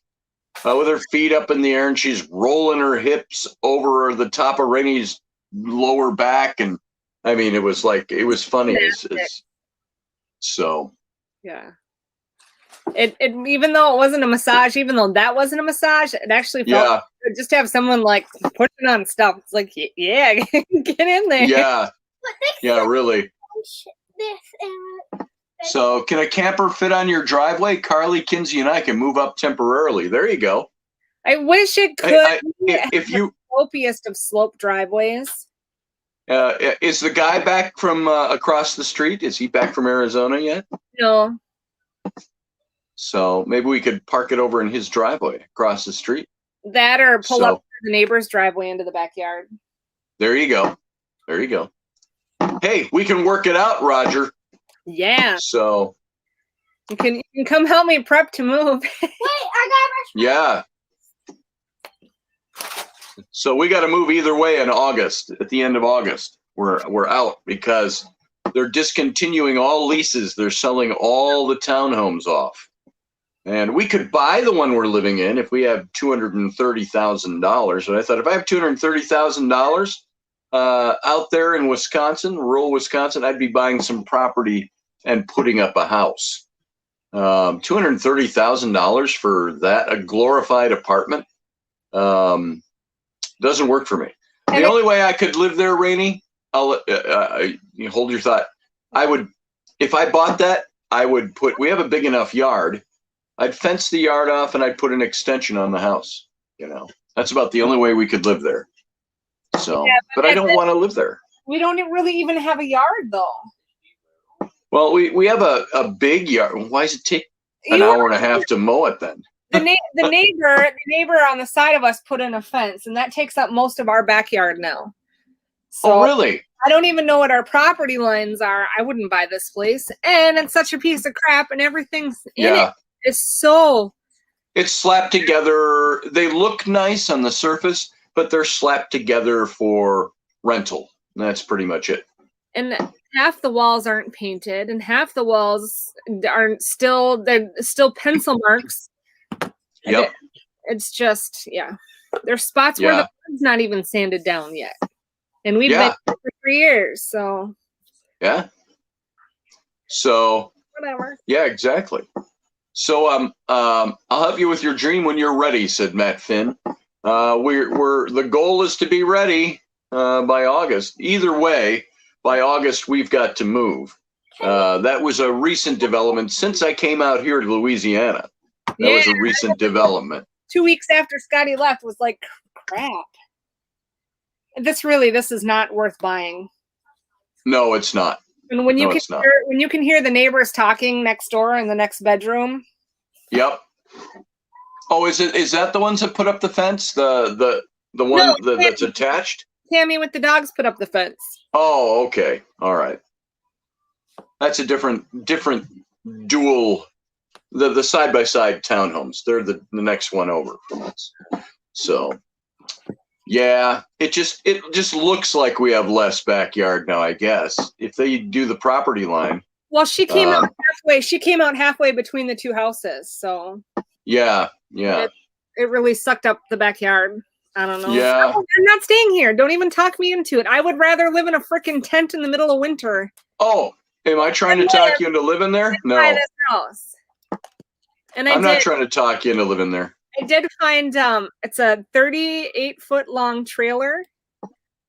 S1: with her feet up in the air, and she's rolling her hips over the top of Rainey's lower back, and I mean, it was funny. So
S2: yeah. It even though it wasn't a massage, even though that wasn't a massage, it actually felt good just to have someone like pushing on stuff. It's like, yeah, get in there.
S1: Yeah, yeah, really. So, can a camper fit on your driveway? Carly, Kinsey, and I can move up temporarily. There you go.
S2: I wish it could.
S1: If you
S2: slopiest of slope driveways.
S1: Is the guy back from across the street? Is he back from Arizona yet?
S2: No.
S1: So maybe we could park it over in his driveway across the street.
S2: That or pull up the neighbor's driveway into the backyard.
S1: There you go. There you go. Hey, we can work it out, Roger.
S2: Yeah.
S1: So
S2: you can come help me prep to move.
S3: Wait, I got
S1: yeah. So we got to move either way in August. At the end of August, we're out because they're discontinuing all leases. They're selling all the townhomes off. And we could buy the one we're living in if we have $230,000. And I thought, if I have $230,000 out there in Wisconsin, rural Wisconsin, I'd be buying some property and putting up a house. $230,000 for that, a glorified apartment, doesn't work for me. The only way I could live there, Rainey, you hold your thought. If I bought that, we have a big enough yard. I'd fence the yard off and I'd put an extension on the house. That's about the only way we could live there. So, yeah, but I don't want to live there.
S2: We don't really even have a yard though.
S1: Well, we have a big yard. Why does it take an hour and a half to mow it then?
S2: The neighbor on the side of us put in a fence, and that takes up most of our backyard now. So
S1: oh, really?
S2: I don't even know what our property lines are. I wouldn't buy this place, and it's such a piece of crap, and everything's in it. It's slapped together.
S1: They look nice on the surface, but they're slapped together for rental. That's pretty much it.
S2: And half the walls aren't painted, and half the walls they're still pencil marks.
S1: Yep.
S2: It's just, there's spots where the wood's not even sanded down yet. And we've been here for 3 years, so. Yeah.
S1: So.
S2: Whatever.
S1: Yeah, exactly. So I'll help you with your dream when you're ready, said Matt Finn. The goal is to be ready by August. Either way, by August we've got to move. That was a recent development since I came out here to Louisiana. That was a recent development.
S2: 2 weeks after Scotty left was like, crap. This is not worth buying.
S1: No, it's not.
S2: And when you can hear the neighbors talking next door in the next bedroom.
S1: Yep. Oh, is that the ones that put up the fence? The one that's attached?
S2: Tammy with the dogs put up the fence.
S1: Oh, okay. All right. That's a different dual. The side-by-side townhomes. They're the next one over from us. So, yeah, it just looks like we have less backyard now, I guess, if they do the property line.
S2: Well, she came out halfway. She came out halfway between the two houses, so.
S1: Yeah.
S2: It really sucked up the backyard. I don't know.
S1: Yeah.
S2: No, I'm not staying here. Don't even talk me into it. I would rather live in a freaking tent in the middle of winter.
S1: Oh, am I trying to talk you into living there? No.
S2: Buy this house. And
S1: I'm not trying to talk you into living there.
S2: I did find it's a 38-foot long trailer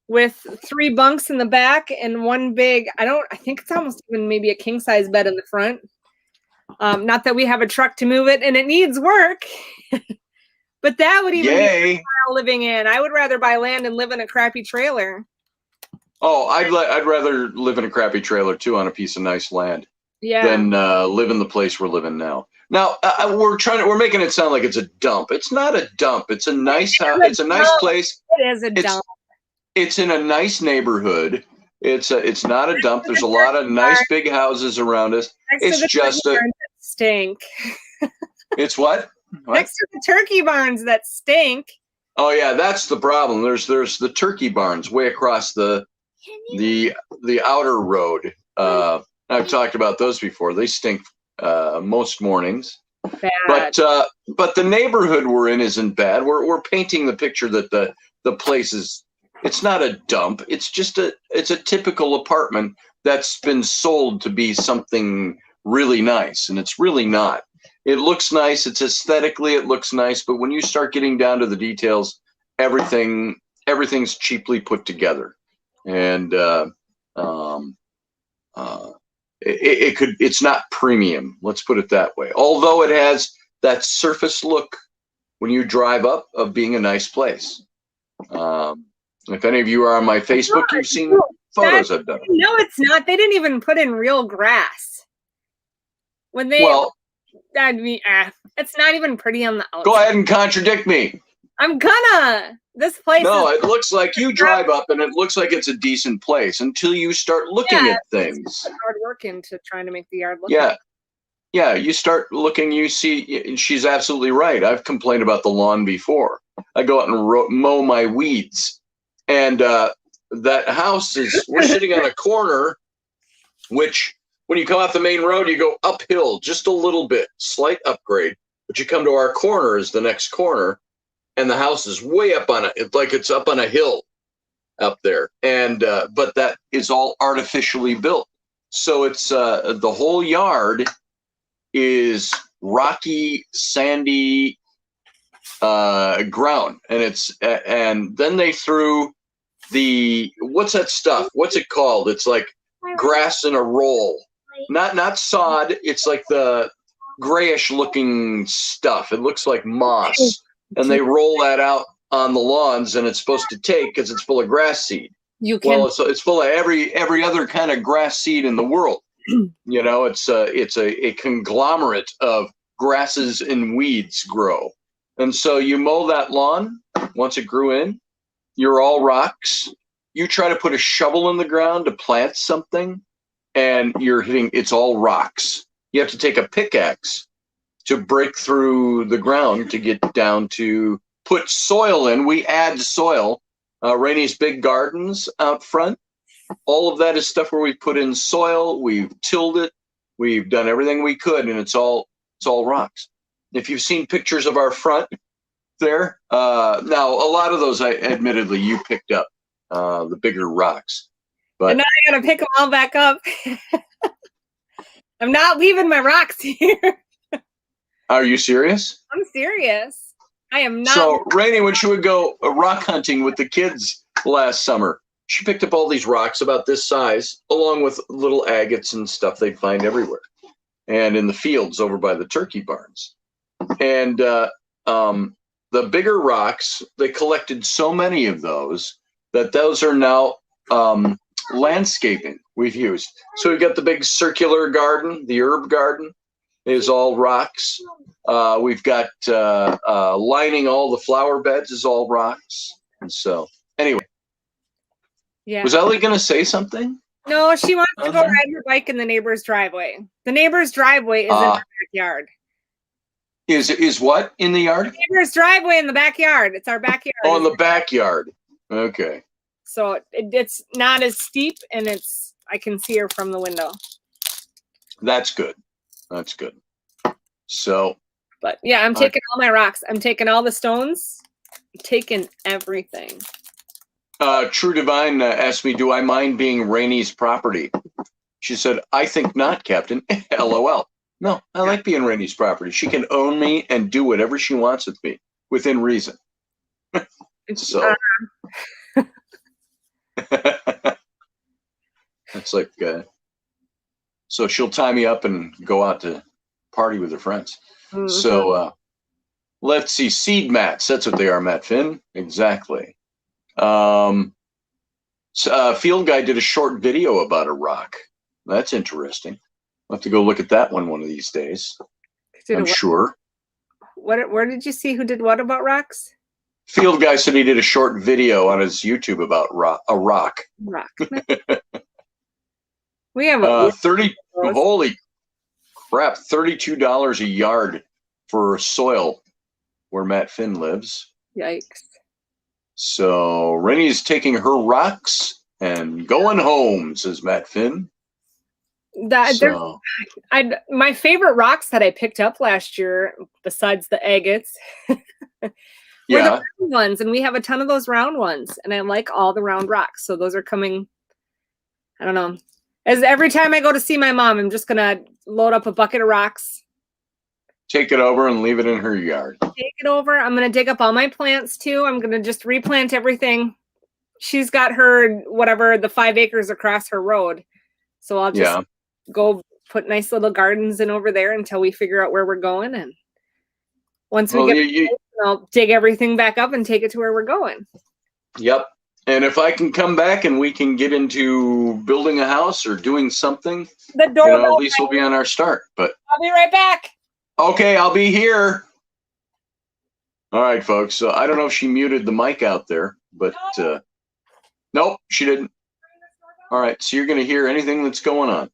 S2: with 3 bunks in the back and one big, I think it's almost even maybe a king size bed in the front. Not that we have a truck to move it and it needs work, but that would even be living in. I would rather buy land and live in a crappy trailer.
S1: Oh, I'd rather live in a crappy trailer too on a piece of nice land than live in the place we're living now. Now we're making it sound like it's a dump. It's not a dump. It's a nice house. It's a nice place.
S2: It is a dump.
S1: It's in a nice neighborhood. It's not a dump. There's a lot of nice big houses around us. It's just a
S2: stink.
S1: It's what?
S2: Next to the turkey barns that stink.
S1: Oh yeah, that's the problem. There's the turkey barns way across the outer road. I've talked about those before. They stink most mornings.
S2: Bad.
S1: But the neighborhood we're in isn't bad. We're painting the picture that the place is. It's not a dump. It's just it's a typical apartment that's been sold to be something really nice, and it's really not. It looks nice. It's aesthetically, it looks nice, but when you start getting down to the details, everything's cheaply put together, and it's not premium. Let's put it that way. Although it has that surface look when you drive up of being a nice place. If any of you are on my Facebook, you've seen photos I've done.
S2: No, it's not. They didn't even put in real grass. When they, it's not even pretty on the outside.
S1: Go ahead and contradict me.
S2: I'm gonna. This place.
S1: No, it looks like you drive up and it looks like it's a decent place until you start looking at things.
S2: Hard work into trying to make the yard look.
S1: Yeah. You start looking. You see, she's absolutely right. I've complained about the lawn before. I go out and mow my weeds, and that house is. We're sitting on a corner, which when you come off the main road, you go uphill just a little bit, slight upgrade. But you come to our corner is the next corner. And the house is way up on it, like it's up on a hill up there. And but that is all artificially built. So it's the whole yard is rocky, sandy ground, and then they threw what's that stuff? What's it called? It's like grass in a roll, not sod. It's like the grayish looking stuff. It looks like moss. And they roll that out on the lawns, and it's supposed to take because it's full of grass seed. It's full of every other kind of grass seed in the world. It's a conglomerate of grasses and weeds grow. And so you mow that lawn. Once it grew in, you're all rocks. You try to put a shovel in the ground to plant something, and it's all rocks. You have to take a pickaxe to break through the ground to get down to put soil in. We add soil. Raini's big gardens out front. All of that is stuff where we put in soil. We've tilled it. We've done everything we could, and it's all rocks. If you've seen pictures of our front there, now a lot of those, admittedly, you picked up the bigger rocks. But
S2: and now I gotta pick them all back up. I'm not leaving my rocks here.
S1: Are you serious?
S2: I'm serious. I am not.
S1: So, Raini, when she would go rock hunting with the kids last summer, she picked up all these rocks about this size, along with little agates and stuff they'd find everywhere, and in the fields over by the turkey barns. And the bigger rocks, they collected so many of those that those are now landscaping we've used. So we've got the big circular garden, the herb garden. Is all rocks. We've got lining all the flower beds is all rocks. And so, anyway. Yeah. Was Ellie going to say something?
S2: No, she wants to go ride her bike in the neighbor's driveway. The neighbor's driveway is in the backyard.
S1: Is what in the yard?
S2: The neighbor's driveway in the backyard. It's our backyard.
S1: Oh, in the backyard. Okay.
S2: So it's not as steep, and I can see her from the window.
S1: That's good. That's good. So,
S2: but yeah, I'm taking all my rocks. I'm taking all the stones. I'm taking everything.
S1: True Divine asked me, "Do I mind being Raini's property?" She said, "I think not, Captain." LOL. No, I like being Raini's property. She can own me and do whatever she wants with me within reason. So, it's like. So she'll tie me up and go out to party with her friends. Mm-hmm. So let's see. Seed mats. That's what they are, Matt Finn. Exactly. Field Guy did a short video about a rock. That's interesting. I'll have to go look at that one of these days. I'm sure.
S2: Where did you see who did what about rocks?
S1: Field Guy said he did a short video on his YouTube about a rock.
S2: Rock. We have
S1: 30. Holy crap! $32 a yard for soil where Matt Finn lives.
S2: Yikes!
S1: So Raini's taking her rocks and going home, says Matt Finn. So
S2: My favorite rocks that I picked up last year, besides the agates, were the round ones, and we have a ton of those round ones, and I like all the round rocks. So those are coming. I don't know. As every time I go to see my mom, I'm just gonna load up a bucket of rocks.
S1: Take it over and leave it in her yard.
S2: Take it over. I'm gonna dig up all my plants too. I'm gonna just replant everything. She's got her the 5 acres across her road, so I'll just go put nice little gardens in over there until we figure out where we're going. And once we I'll dig everything back up and take it to where we're going.
S1: Yep. And if I can come back and we can get into building a house or doing something, at least we'll be on our start. But
S2: I'll be right back.
S1: Okay, I'll be here. All right, folks. So I don't know if she muted the mic out there, but nope, she didn't. All right, so you're going to hear anything that's going on.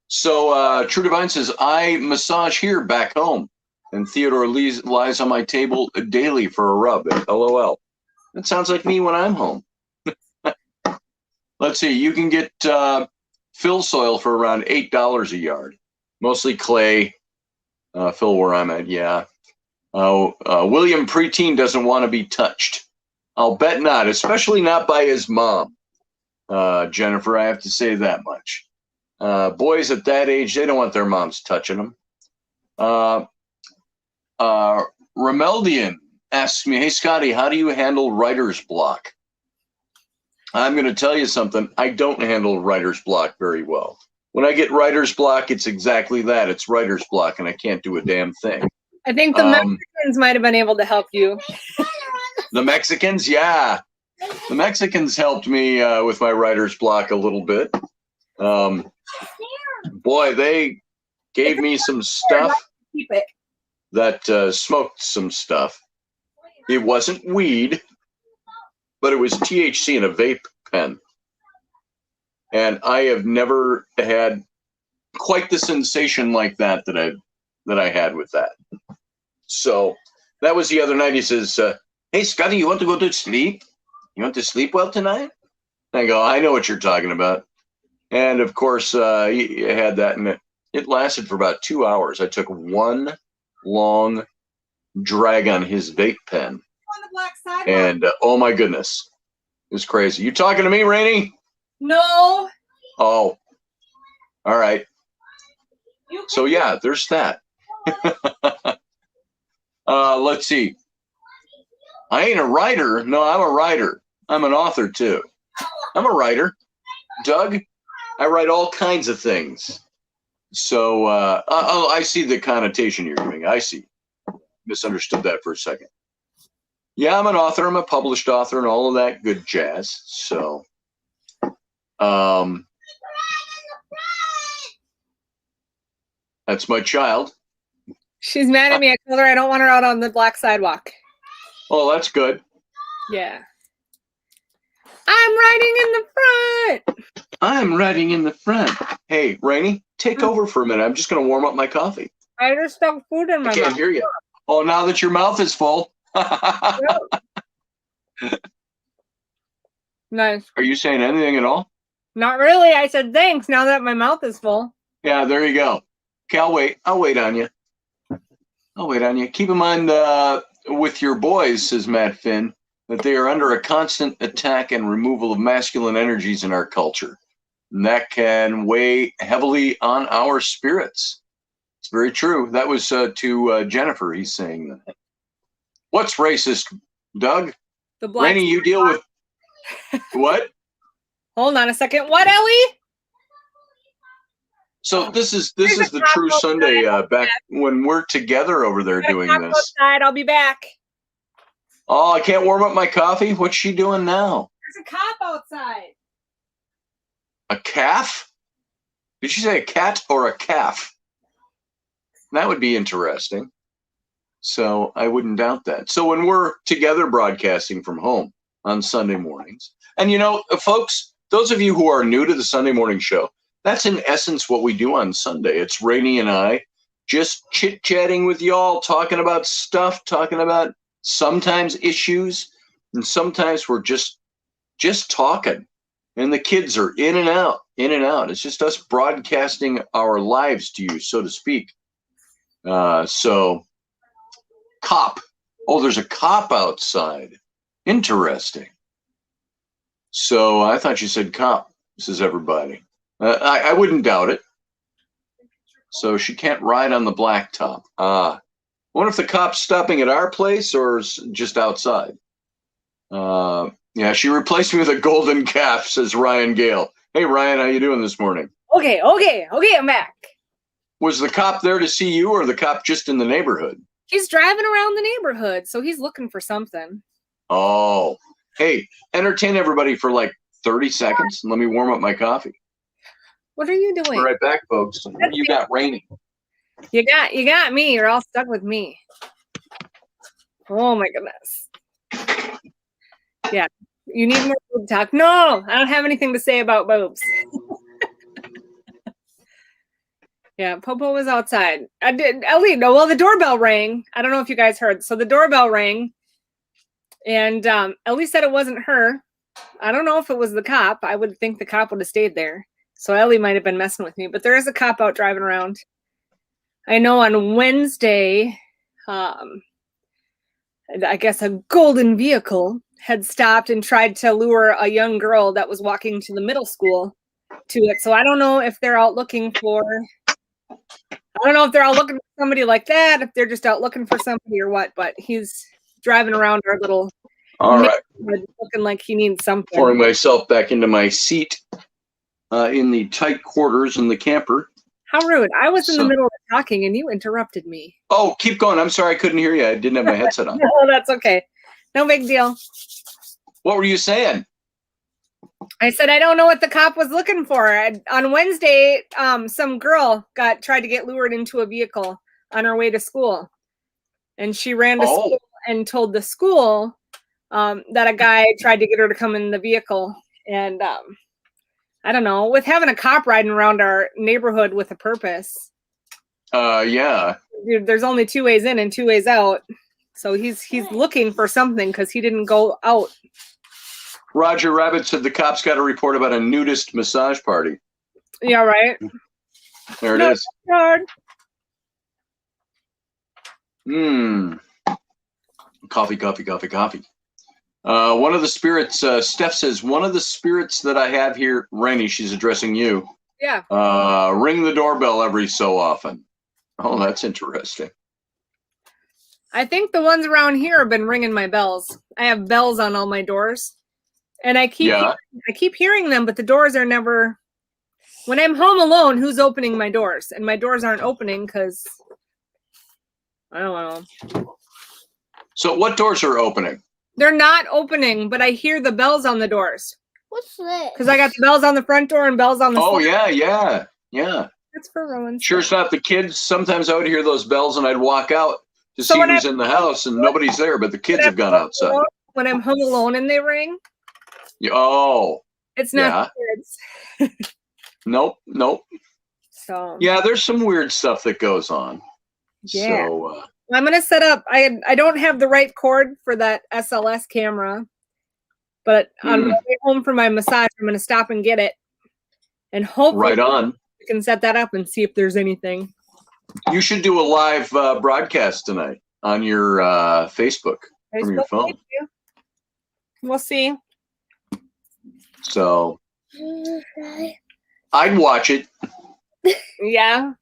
S1: So True Divine says, I massage here back home. And Theodore lies on my table daily for a rub. LOL. That sounds like me when I'm home. Let's see. You can get fill soil for around $8 a yard. Mostly clay. Fill where I'm at, yeah. William Preteen doesn't want to be touched. I'll bet not, especially not by his mom. Jennifer, I have to say that much. Boys at that age, they don't want their moms touching them. Rameldian asks me, hey, Scotty, how do you handle writer's block? I'm going to tell you something. I don't handle writer's block very well. When I get writer's block, it's exactly that. It's writer's block, and I can't do a damn thing.
S2: I think the Mexicans might have been able to help you.
S1: The Mexicans, yeah. The Mexicans helped me with my writer's block a little bit. Boy, they gave me some stuff that smoked some stuff. It wasn't weed, but it was THC in a vape pen. And I have never had quite the sensation like that I had with that. So that was the other night. He says, hey, Scotty, you want to go to sleep? You want to sleep well tonight? I go, I know what you're talking about. And of course, he had that, and it lasted for about 2 hours. I took one long drag on his vape pen.
S2: On the black sidewalk.
S1: And oh my goodness, it was crazy. You talking to me, Rainey?
S2: No.
S1: Oh, all right. So yeah, there's that. Let's see. I ain't a writer. No, I'm a writer. I'm an author too. I'm a writer. Doug, I write all kinds of things. So I see the connotation you're giving. I see. Misunderstood that for a second. Yeah, I'm an author. I'm a published author and all of that good jazz. So, that's my child.
S2: She's mad at me. I told her I don't want her out on the black sidewalk.
S1: Oh, that's good.
S2: Yeah. I'm riding in the front.
S1: I'm riding in the front. Hey, Rainey, take over for a minute. I'm just going to warm up my coffee.
S2: I just stuck food in my mouth.
S1: I can't hear you. Oh, now that your mouth is full.
S2: Nice.
S1: Are you saying anything at all?
S2: Not really. I said thanks now that my mouth is full.
S1: Yeah, there you go. Okay, I'll wait. I'll wait on you. I'll wait on you. Keep in mind with your boys, says Matt Finn, that they are under a constant attack and removal of masculine energies in our culture. And that can weigh heavily on our spirits. It's very true. That was to Jennifer. He's saying that. What's racist, Doug?
S2: The black
S1: Rainey, you deal with what?
S2: Hold on a second. What, Ellie?
S1: So this is the True Sunday back when we're together over there doing this.
S2: Outside. I'll be back.
S1: Oh, I can't warm up my coffee? What's she doing now?
S2: There's a cop outside.
S1: A calf? Did she say a cat or a calf? That would be interesting. So I wouldn't doubt that. So when we're together broadcasting from home on Sunday mornings, and you know, folks, those of you who are new to the Sunday morning show, that's in essence what we do on Sunday. It's Rainey and I just chit-chatting with y'all, talking about stuff, talking about sometimes issues, and sometimes we're just talking. And the kids are in and out, in and out. It's just us broadcasting our lives to you, so to speak. So, cop. Oh, there's a cop outside. Interesting. So I thought you said cop. This is everybody. I wouldn't doubt it. So she can't ride on the blacktop. I wonder if the cop's stopping at our place or just outside. Yeah, she replaced me with a golden calf, says Ryan Gale. Hey, Ryan, how you doing this morning?
S2: Okay, I'm back.
S1: Was the cop there to see you or the cop just in the neighborhood?
S2: He's driving around the neighborhood, so he's looking for something.
S1: Oh, hey, entertain everybody for like 30 seconds and let me warm up my coffee.
S2: What are you doing?
S1: Be right back, folks. You got Raini.
S2: You got me. You're all stuck with me. Oh my goodness. Yeah. You need more boob talk. No, I don't have anything to say about boobs. Yeah, Popo was outside. Well, the doorbell rang. I don't know if you guys heard. So the doorbell rang, and Ellie said it wasn't her. I don't know if it was the cop. I would think the cop would have stayed there. So Ellie might have been messing with me. But there is a cop out driving around. I know on Wednesday, I guess a golden vehicle had stopped and tried to lure a young girl that was walking to the middle school to it. So I don't know if they're out looking for... I don't know if they're all looking for somebody like that, if they're just out looking for somebody or what, but he's driving around our little looking like he needs something.
S1: Pouring myself back into my seat in the tight quarters in the camper.
S2: How rude. I was in the middle of talking and you interrupted me.
S1: Oh, keep going. I'm sorry I couldn't hear you. I didn't have my headset on.
S2: No, that's okay. No big deal.
S1: What were you saying?
S2: I said, I don't know what the cop was looking for. On Wednesday, some girl tried to get lured into a vehicle on her way to school. And she ran to school and told the school that a guy tried to get her to come in the vehicle. And I don't know, with having a cop riding around our neighborhood with a purpose.
S1: Yeah.
S2: Dude, there's only 2 ways in and 2 ways out. So he's looking for something because he didn't go out.
S1: Roger Rabbit said the cops got a report about a nudist massage party.
S2: Yeah, right.
S1: There it is.
S2: Hard.
S1: Coffee. One of the spirits, Steph says, one of the spirits that I have here, Raini, she's addressing you.
S2: Yeah.
S1: Ring the doorbell every so often. Oh, that's interesting.
S2: I think the ones around here have been ringing my bells. I have bells on all my doors. And I keep hearing them, but the doors are never... When I'm home alone, who's opening my doors? And my doors aren't opening because... I don't know.
S1: So what doors are opening?
S2: They're not opening, but I hear the bells on the doors.
S3: What's this?
S2: Because I got the bells on the front door and bells on the side.
S1: Yeah.
S2: That's for Rowan.
S1: Sure it's not the kids. Sometimes I would hear those bells and I'd walk out to see who's in the house and nobody's there, but the kids have gone outside.
S2: When I'm home alone and they ring?
S1: Oh.
S2: It's not the kids.
S1: Nope.
S2: So
S1: yeah, there's some weird stuff that goes on.
S2: Yeah.
S1: So
S2: I'm gonna set up. I don't have the right cord for that SLS camera, but on my way home from my massage, I'm gonna stop and get it, and hopefully we can set that up and see if there's anything.
S1: You should do a live broadcast tonight on your Facebook from your phone.
S2: We'll see.
S1: So I'd watch it.
S2: Yeah.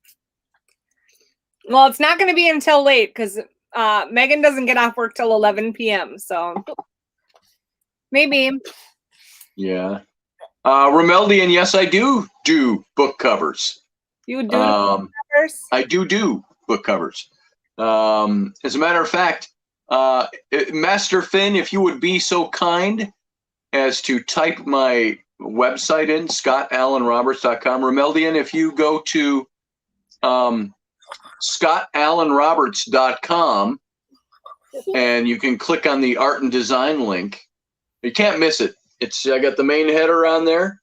S2: Well, it's not going to be until late because Megan doesn't get off work till 11 p.m. So maybe. Yeah.
S1: Romeldian, yes, I do book covers.
S2: You do book covers?
S1: I do book covers. As a matter of fact, Master Finn, if you would be so kind as to type my website in, scottallenroberts.com. Romeldian, if you go to scottallenroberts.com and you can click on the art and design link. You can't miss it. I got the main header on there.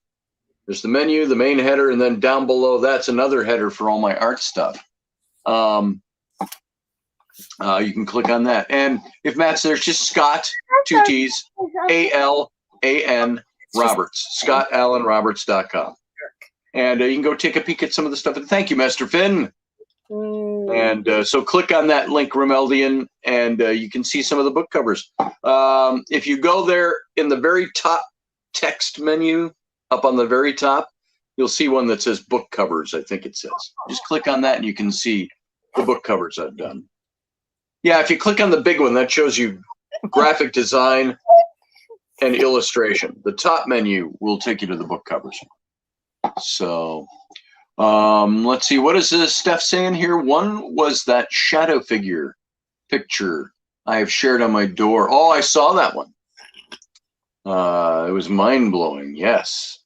S1: There's the menu, the main header, and then down below that's another header for all my art stuff. You can click on that. And if Matt's there, it's just Scott, 2 T's, ALAN Roberts, ScottAllenRoberts.com. And you can go take a peek at some of the stuff. And thank you, Master Finn. And so click on that link, Romeldian, and you can see some of the book covers. If you go there in the very top text menu, up on the very top, you'll see one that says book covers, I think it says. Just click on that and you can see the book covers I've done. Yeah, if you click on the big one, that shows you graphic design and illustration. The top menu will take you to the book covers. So let's see, what is this Steph saying here? One was that shadow figure picture I have shared on my door. Oh, I saw that one. It was mind-blowing, yes.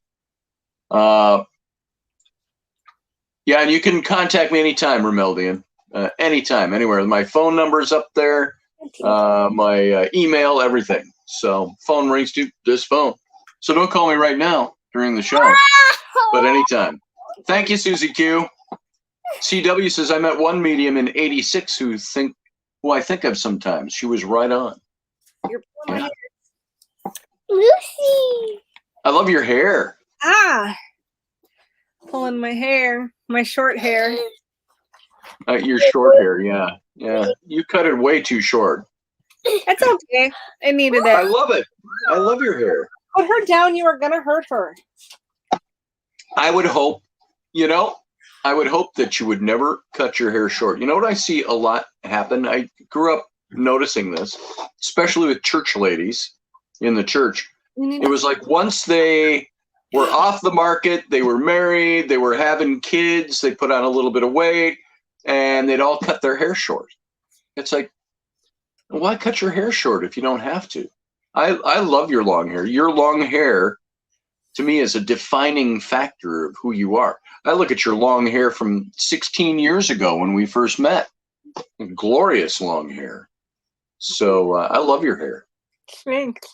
S1: Yeah, and you can contact me anytime, Romeldian. Anytime, anywhere. My phone number's up there, my email, everything. So phone rings to this phone. So don't call me right now during the show, but anytime. Thank you, Susie Q. CW says, I met one medium in 86 who I think of sometimes. She was right on. Yeah.
S3: Lucy.
S1: I love your hair.
S2: Pulling my hair, my short hair.
S1: Your short hair, yeah. Yeah. You cut it way too short.
S2: It's okay. I needed it.
S1: I love it. I love your hair.
S2: Put her down. You are going to hurt her.
S1: I would hope, I would hope that you would never cut your hair short. You know what I see a lot happen? I grew up noticing this, especially with church ladies in the church. It was like once they were off the market, they were married, they were having kids, they put on a little bit of weight, and they'd all cut their hair short. It's like, why cut your hair short if you don't have to? I love your long hair. Your long hair, to me, is a defining factor of who you are. I look at your long hair from 16 years ago when we first met. Glorious long hair. So I love your hair.
S2: Thanks.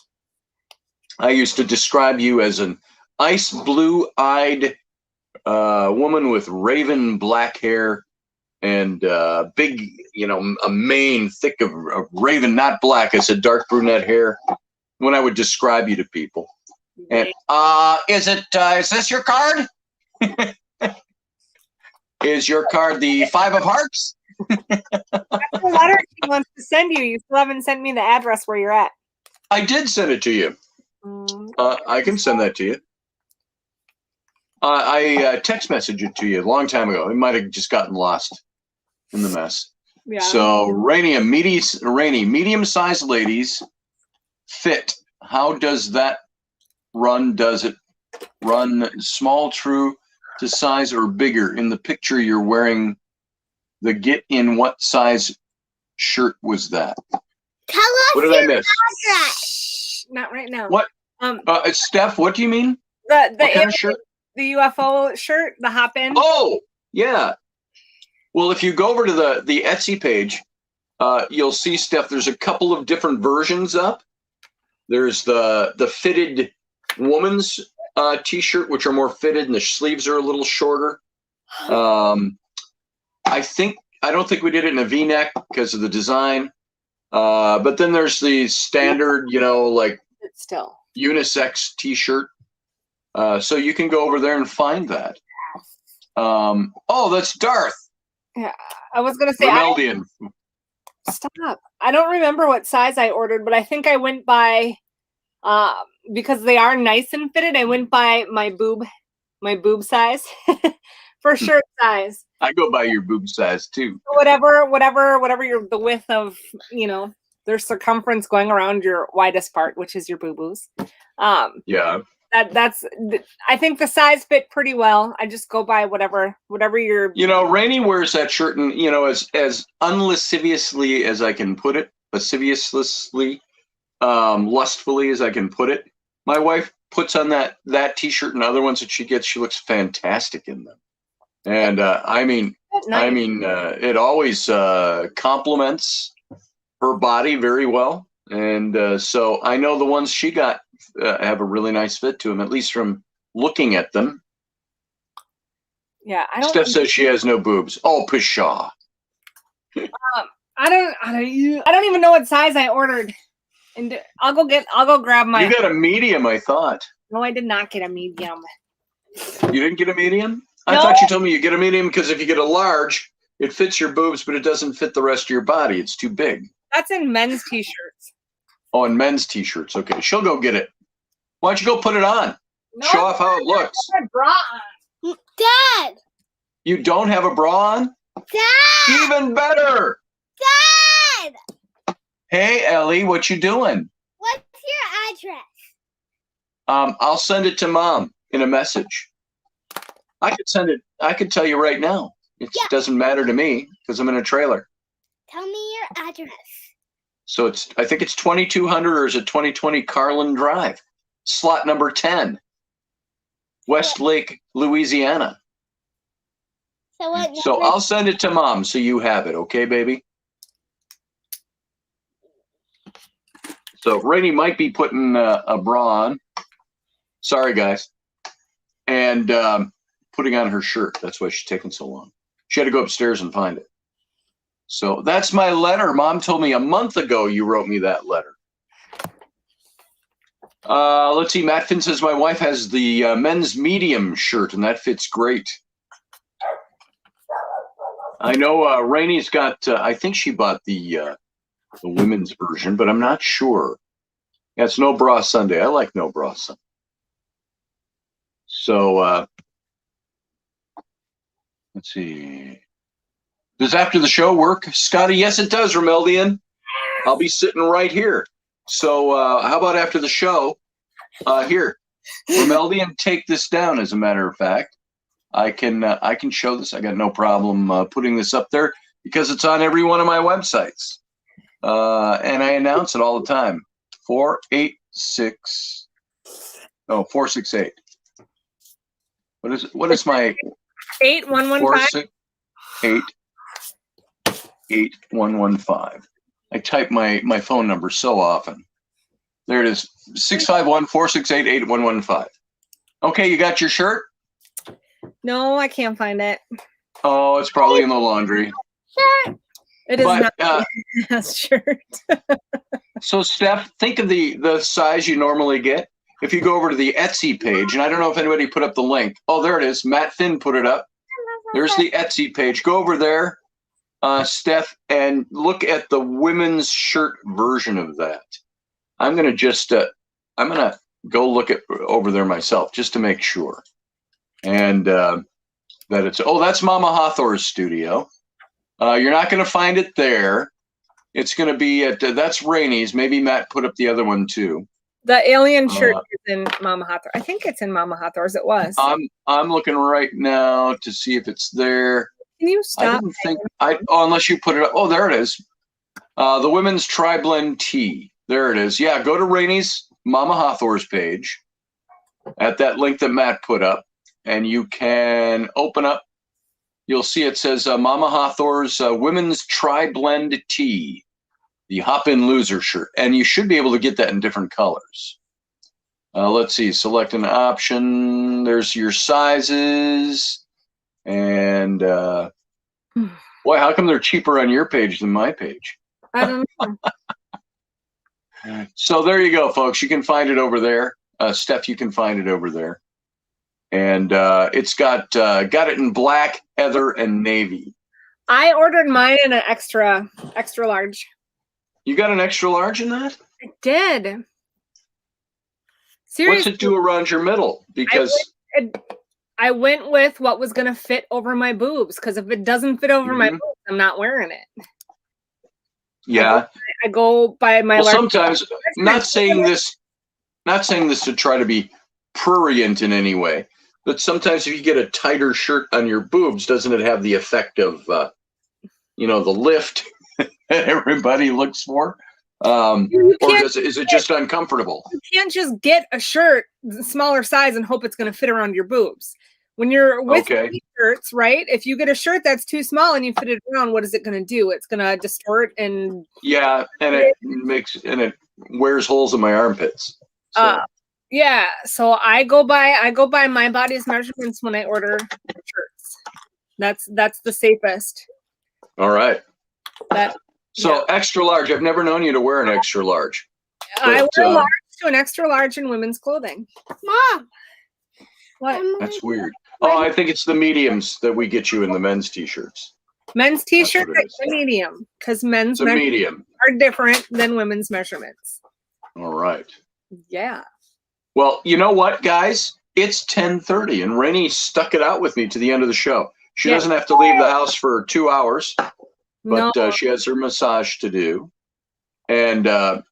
S1: I used to describe you as an ice blue-eyed woman with raven black hair and big, a mane thick of raven, not black. I said dark brunette hair when I would describe you to people. And is this your card? Is your card the 5 of hearts?
S2: That's the letter she wants to send you. You still haven't sent me the address where you're at.
S1: I did send it to you. I can send that to you. I text messaged it to you a long time ago. It might have just gotten lost in the mess.
S2: Yeah.
S1: So, Raini, medium-sized ladies fit. How does that run? Does it run small, true to size, or bigger? In the picture you're wearing, the get in what size shirt was that?
S3: Tell us
S1: What did I miss?
S2: Shh, not right now.
S1: What? Steph, what do you mean?
S2: The
S1: what kind of shirt?
S2: The UFO shirt, the hop in.
S1: Oh, yeah. Well, if you go over to the Etsy page, you'll see, Steph, there's a couple of different versions up. There's the fitted woman's t-shirt, which are more fitted and the sleeves are a little shorter. I don't think we did it in a V-neck because of the design. But then there's the standard, like
S2: still
S1: unisex t-shirt. So you can go over there and find that. Oh, that's Darth.
S2: Yeah, I was gonna say
S1: Romeldian.
S2: Stop. I don't remember what size I ordered, but I think I went by because they are nice and fitted. I went by my boob size for shirt size.
S1: I go by your boob size too.
S2: Whatever the width of, their circumference going around your widest part, which is your boo-boos.
S1: Yeah.
S2: I think the size fit pretty well. I just go by whatever your.
S1: Raini wears that shirt, and as unlasciviously as I can put it, lasciviously, lustfully as I can put it. My wife puts on that T-shirt and other ones that she gets. She looks fantastic in them, and it always complements her body very well. And so I know the ones she got have a really nice fit to them, at least from looking at them.
S2: Yeah,
S1: Steph says she has no boobs. Oh, pshaw.
S2: I don't even know what size I ordered, and I'll go grab my.
S1: You got a medium, I thought.
S2: No, I did not get a medium.
S1: You didn't get a medium? I
S2: No.
S1: thought you told me you get a medium because if you get a large, it fits your boobs, but it doesn't fit the rest of your body. It's too big.
S2: That's in men's t-shirts.
S1: Oh, and men's t-shirts. Okay, she'll go get it. Why don't you go put it on?
S2: No,
S1: Show off how it looks.
S2: I have a bra on.
S3: Dad.
S1: You don't have a bra on?
S3: Dad.
S1: Even better.
S3: Dad.
S1: Hey, Ellie, what you doing?
S3: What's your address?
S1: I'll send it to Mom in a message. I could send it. I could tell you right now. It doesn't matter to me because I'm in a trailer.
S3: Tell me your address.
S1: So I think it's 2200 or is it 2020 Carlin Drive, slot number 10, Westlake, Louisiana.
S3: So what?
S1: So I'll send it to Mom so you have it, okay, baby? So Rainey might be putting a bra on. Sorry, guys. And putting on her shirt. That's why she's taking so long. She had to go upstairs and find it. So that's my letter. Mom told me a month ago you wrote me that letter. Let's see. Matt Finn says my wife has the men's medium shirt, and that fits great. I know Rainey's got, I think she bought the women's version, but I'm not sure. Yeah, it's no bra Sunday. I like no bra Sunday. So let's see. Does after the show work, Scotty? Yes, it does, Romeldian. I'll be sitting right here. So how about after the show? Here, Romeldian, take this down. As a matter of fact, I can show this. I got no problem putting this up there because it's on every one of my websites, and I announce it all the time. 468. What is it? What is my
S2: 8115?
S1: 8115. I type my phone number so often. There it is. 651-468-8115. Okay, you got your shirt?
S2: No, I can't find it.
S1: Oh, it's probably in the laundry.
S3: Sure.
S2: It is
S1: But,
S2: not a shirt.
S1: So, Steph, think of the size you normally get. If you go over to the Etsy page, and I don't know if anybody put up the link. Oh, there it is. Matt Finn put it up. There's the Etsy page. Go over there, Steph, and look at the women's shirt version of that. I'm gonna just I'm gonna go look at over there myself just to make sure, and that it's that's Mama Hawthorne's studio. You're not gonna find it there. It's gonna be at that's Rainey's. Maybe Matt put up the other one too.
S2: The alien shirt is in Mama Hawthorne. I think it's in Mama Hawthorne's. It was.
S1: I'm looking right now to see if it's there.
S2: Can you
S1: I
S2: stop?
S1: didn't think unless you put it up. Oh, there it is. The women's tri-blend tee. There it is. Yeah, go to Rainey's Mama Hawthorne's page at that link that Matt put up, and you can open up. You'll see it says Mama Hawthorne's women's tri-blend tee, the Hop-In Loser shirt, and you should be able to get that in different colors. Let's see. Select an option. There's your sizes, and boy, how come they're cheaper on your page than my page?
S2: I don't know.
S1: So there you go, folks. You can find it over there. Steph, you can find it over there. And it's got it in black, heather, and navy.
S2: I ordered mine in an extra large.
S1: You got an extra large in that?
S2: I did. Seriously.
S1: What's it do around your middle? Because
S2: I went with what was going to fit over my boobs, because if it doesn't fit over my boobs, I'm not wearing it.
S1: Yeah.
S2: I go by my large.
S1: Sometimes, not saying this to try to be prurient in any way, but sometimes if you get a tighter shirt on your boobs, doesn't it have the effect of, the lift that everybody looks for? Or is it just uncomfortable?
S2: You can't just get a shirt smaller size and hope it's going to fit around your boobs. When you're with shirts, right? If you get a shirt that's too small and you fit it around, what is it going to do? It's going to distort and
S1: and it wears holes in my armpits. So.
S2: So I go by my body's measurements when I order shirts. That's the safest.
S1: All right. So extra large. I've never known you to wear an extra large.
S2: I wear large to an extra large in women's clothing.
S3: Mom.
S2: What?
S1: That's weird. Oh, I think it's the mediums that we get you in the men's t-shirts.
S2: Men's t-shirt
S1: what it
S2: is a medium because men's
S1: It's a
S2: measurements
S1: medium.
S2: are different than women's measurements.
S1: All right.
S2: Yeah.
S1: Well, you know what, guys? It's 10:30, and Rainey stuck it out with me to the end of the show. She
S2: Yeah.
S1: doesn't have to leave the house for 2 hours, but
S2: No.
S1: she has her massage to do. And the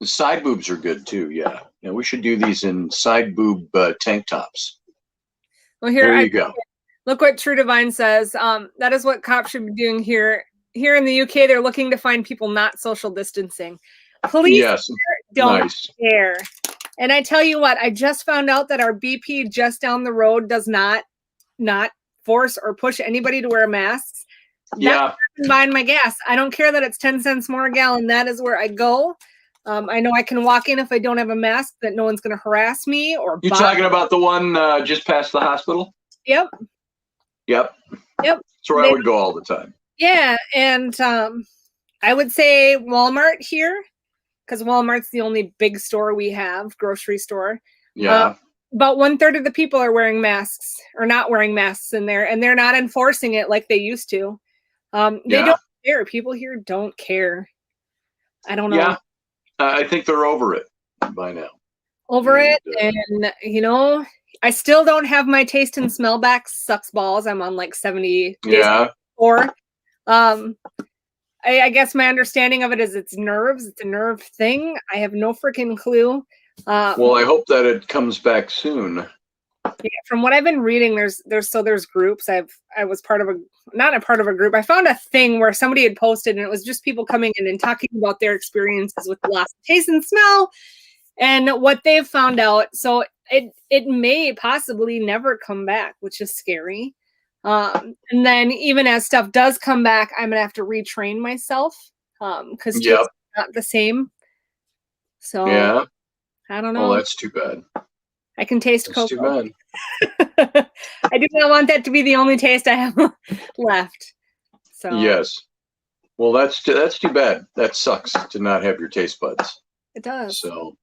S1: side boobs are good, too, yeah. Yeah, we should do these in side boob tank tops.
S2: Well, here,
S1: There you go.
S2: Look what True Divine says. That is what cops should be doing here. Here in the UK, they're looking to find people not social distancing. Police
S1: Yes,
S2: don't
S1: nice.
S2: care. And I tell you what, I just found out that our BP just down the road does not force or push anybody to wear masks.
S1: Yeah.
S2: That's buying my gas. I don't care that it's 10 cents more a gallon. That is where I go. I know I can walk in if I don't have a mask, that no one's going to harass me or
S1: You
S2: bother.
S1: talking about the one just past the hospital?
S2: Yep.
S1: Yep.
S2: Yep.
S1: That's where I would go all the time.
S2: Yeah, and I would say Walmart here, because Walmart's the only big store we have, grocery store.
S1: Yeah.
S2: About 1/3 of the people are wearing masks or not wearing masks in there, and they're not enforcing it like they used to. They don't care. People here don't care. I don't know.
S1: Yeah. I think they're over it by now.
S2: It, and you know, I still don't have my taste and smell back. Sucks balls. I'm on like 70 days before. I guess my understanding of it is it's nerves. It's a nerve thing. I have no freaking clue.
S1: Well, I hope that it comes back soon.
S2: Yeah, from what I've been reading, there's groups. I was not a part of a group. I found a thing where somebody had posted, and it was just people coming in and talking about their experiences with the loss of taste and smell and what they've found out. So it may possibly never come back, which is scary. And then even as stuff does come back, I'm gonna have to retrain myself because it's not the same. So
S1: yeah,
S2: I don't know.
S1: Oh, that's too bad.
S2: I can taste
S1: That's
S2: cocoa.
S1: too bad.
S2: I do not want that to be the only taste I have left. So
S1: Yes. Well, that's too bad. That sucks to not have your taste buds.
S2: it does.
S1: So,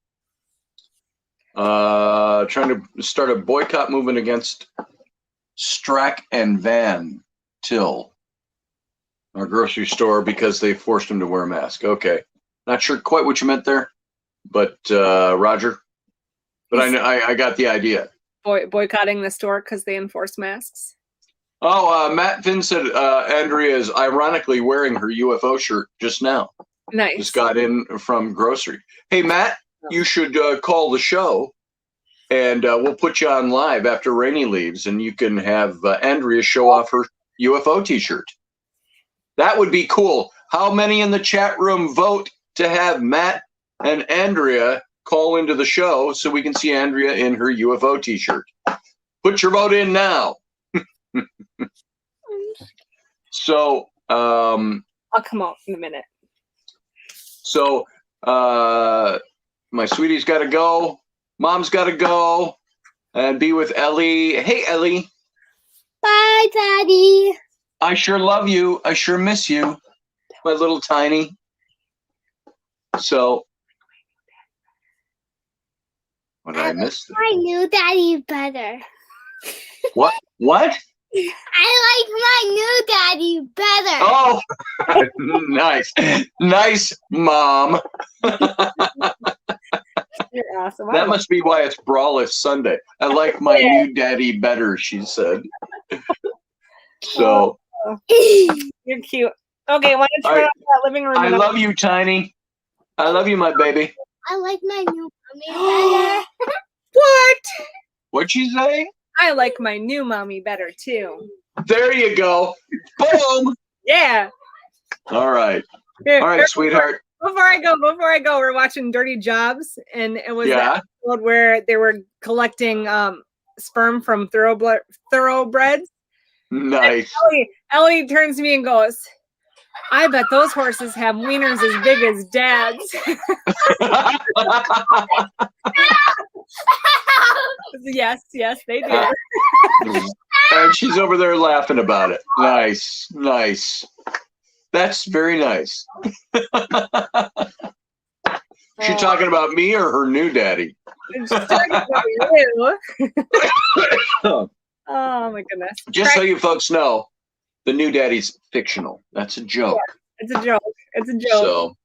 S1: trying to start a boycott movement against Strack and Van Til, our grocery store, because they forced them to wear a mask. Okay, not sure quite what you meant there, but Roger. But I got the idea.
S2: Boycotting the store because they enforce masks.
S1: Oh, Matt Finn said Andrea is ironically wearing her UFO shirt just now.
S2: Nice.
S1: Just got in from grocery. Hey, Matt, you should call the show, and we'll put you on live after Rainey leaves, and you can have Andrea show off her UFO t-shirt. That would be cool. How many in the chat room vote to have Matt and Andrea call into the show so we can see Andrea in her UFO t-shirt? Put your vote in now. So
S2: I'll come out in a minute.
S1: So my sweetie's got to go. Mom's got to go and be with Ellie. Hey, Ellie.
S3: Bye, Daddy.
S1: I sure love you. I sure miss you, my little tiny. So, what did I miss?
S3: I knew Daddy better.
S1: What? What?
S3: I like my new Daddy better.
S1: Oh, nice. Nice, Mom.
S2: You're awesome.
S1: That must be why it's Braless Sunday. I like my new daddy better, she said. So.
S2: You're cute. Okay, why don't you run out that living room?
S1: I love you, Tiny. I love you, my baby.
S3: I like my new mommy better.
S2: What?
S1: What'd she say?
S2: I like my new mommy better too.
S1: There you go. Boom.
S2: Yeah.
S1: All right.
S2: Here,
S1: All right, sweetheart.
S2: Before I go, we're watching Dirty Jobs, and it was that episode where they were collecting sperm from thoroughbreds.
S1: Nice.
S2: Ellie turns to me and goes, I bet those horses have wieners as big as Dad's. Yes, they do.
S1: And she's over there laughing about it. Nice, nice. That's very nice. She talking about me or her new daddy?
S2: She's talking about you. Oh my goodness.
S1: Just so you folks know, the new daddy's fictional. That's a joke.
S2: It's a joke. It's a joke.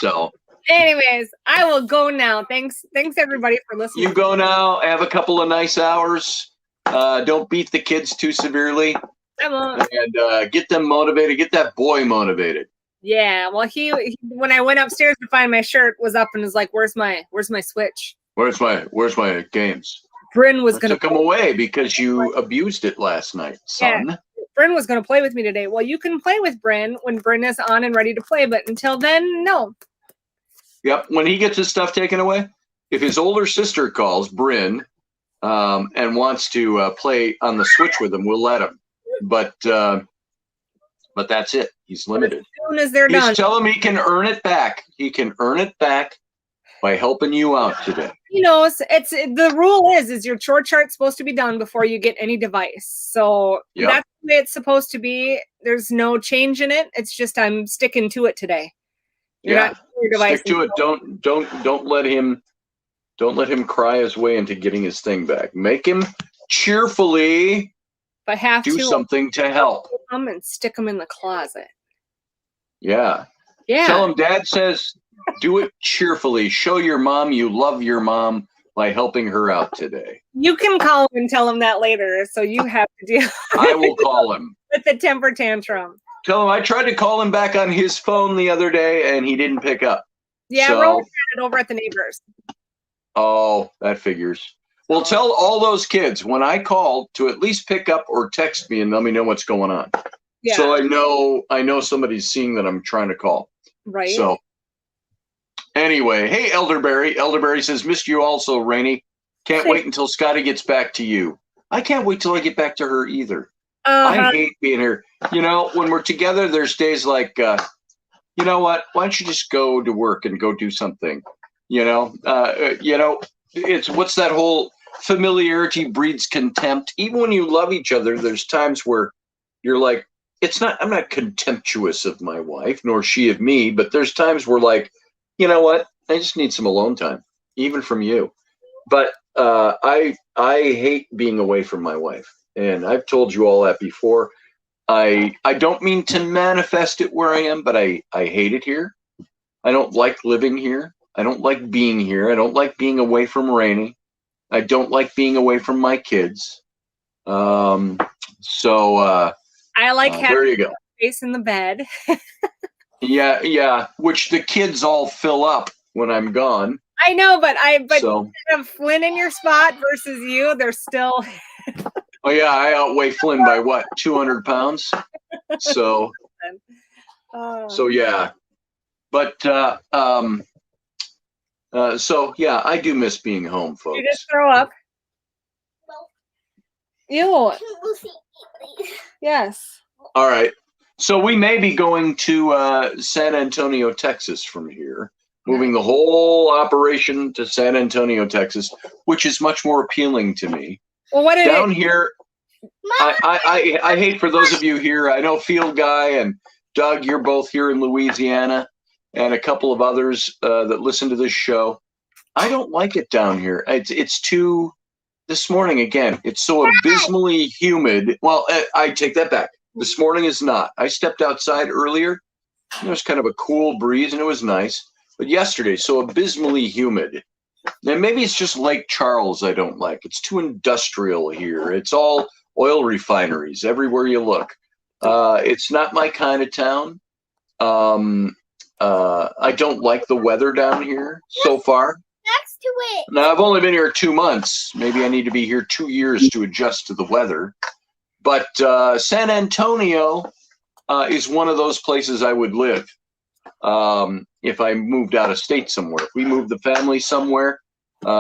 S1: So.
S2: Anyways, I will go now. Thanks everybody for listening.
S1: You go now. Have a couple of nice hours. Don't beat the kids too severely.
S2: I won't.
S1: And get them motivated. Get that boy motivated.
S2: Yeah. Well, he when I went upstairs to find my shirt, was up and was like, "Where's my Switch?
S1: Where's my games?"
S2: Bryn was gonna
S1: took them away because you abused it last night, son.
S2: Yeah. Bryn was gonna play with me today. Well, you can play with Bryn when Bryn is on and ready to play, but until then, no.
S1: Yep. When he gets his stuff taken away, if his older sister calls Bryn and wants to play on the Switch with him, we'll let him. But that's it. He's limited.
S2: As soon as they're done,
S1: tell him he can earn it back. He can earn it back by helping you out today.
S2: He knows. It's the rule is your chore chart's supposed to be done before you get any device. So that's the way it's supposed to be. There's no change in it. It's just I'm sticking to it today. You're not your device.
S1: Stick to it. Don't let him cry his way into getting his thing back. Make him cheerfully do something to help.
S2: Come and stick them in the closet.
S1: Yeah. Tell him Dad says do it cheerfully. Show your mom you love your mom by helping her out today.
S2: You can call him and tell him that later. So you have to deal
S1: I will call him.
S2: With the temper tantrum.
S1: Tell him I tried to call him back on his phone the other day and he didn't pick up.
S2: Yeah, Rowan had it over at the neighbors.
S1: Oh, that figures. Well, tell all those kids when I call to at least pick up or text me and let me know what's going on. Yeah. So I know somebody's seeing that I'm trying to call.
S2: Right.
S1: So anyway, hey, Elderberry. Elderberry says, missed you also, Rainy. Can't wait until Scotty gets back to you. I can't wait till I get back to her either. I hate being here. You know, when we're together, there's days like, you know what? Why don't you just go to work and go do something? You know, it's what's that whole familiarity breeds contempt. Even when you love each other, there's times where you're like, I'm not contemptuous of my wife, nor she of me, but there's times where like, you know what? I just need some alone time, even from you. But I hate being away from my wife. And I've told you all that before. I don't mean to manifest it where I am, but I hate it here. I don't like living here. I don't like being here. I don't like being away from Rainy. I don't like being away from my kids. I like having there you go.
S2: Space in the bed.
S1: Yeah. Which the kids all fill up when I'm gone.
S2: I know, but have Flynn in your spot versus you, they're still.
S1: Oh yeah, I outweigh Flynn by what, 200 pounds? So yeah, but so yeah, I do miss being home, folks.
S2: You just throw up. Ew. Yes.
S1: All right. So we may be going to San Antonio, Texas from here, moving the whole operation to San Antonio, Texas, which is much more appealing to me.
S2: Well, what
S1: down here, I hate for those of you here. I know Field Guy and Doug, you're both here in Louisiana, and a couple of others that listen to this show. I don't like it down here. It's too. This morning again, it's so abysmally humid. Well, I take that back. This morning is not. I stepped outside earlier. There was kind of a cool breeze, and it was nice. But yesterday, so abysmally humid. And maybe it's just Lake Charles I don't like. It's too industrial here. It's all oil refineries everywhere you look. It's not my kind of town. I don't like the weather down here so far.
S3: Next to it.
S1: Now, I've only been here 2 months. Maybe I need to be here 2 years to adjust to the weather. But San Antonio is one of those places I would live. If I moved out of state somewhere, if we moved the family somewhere,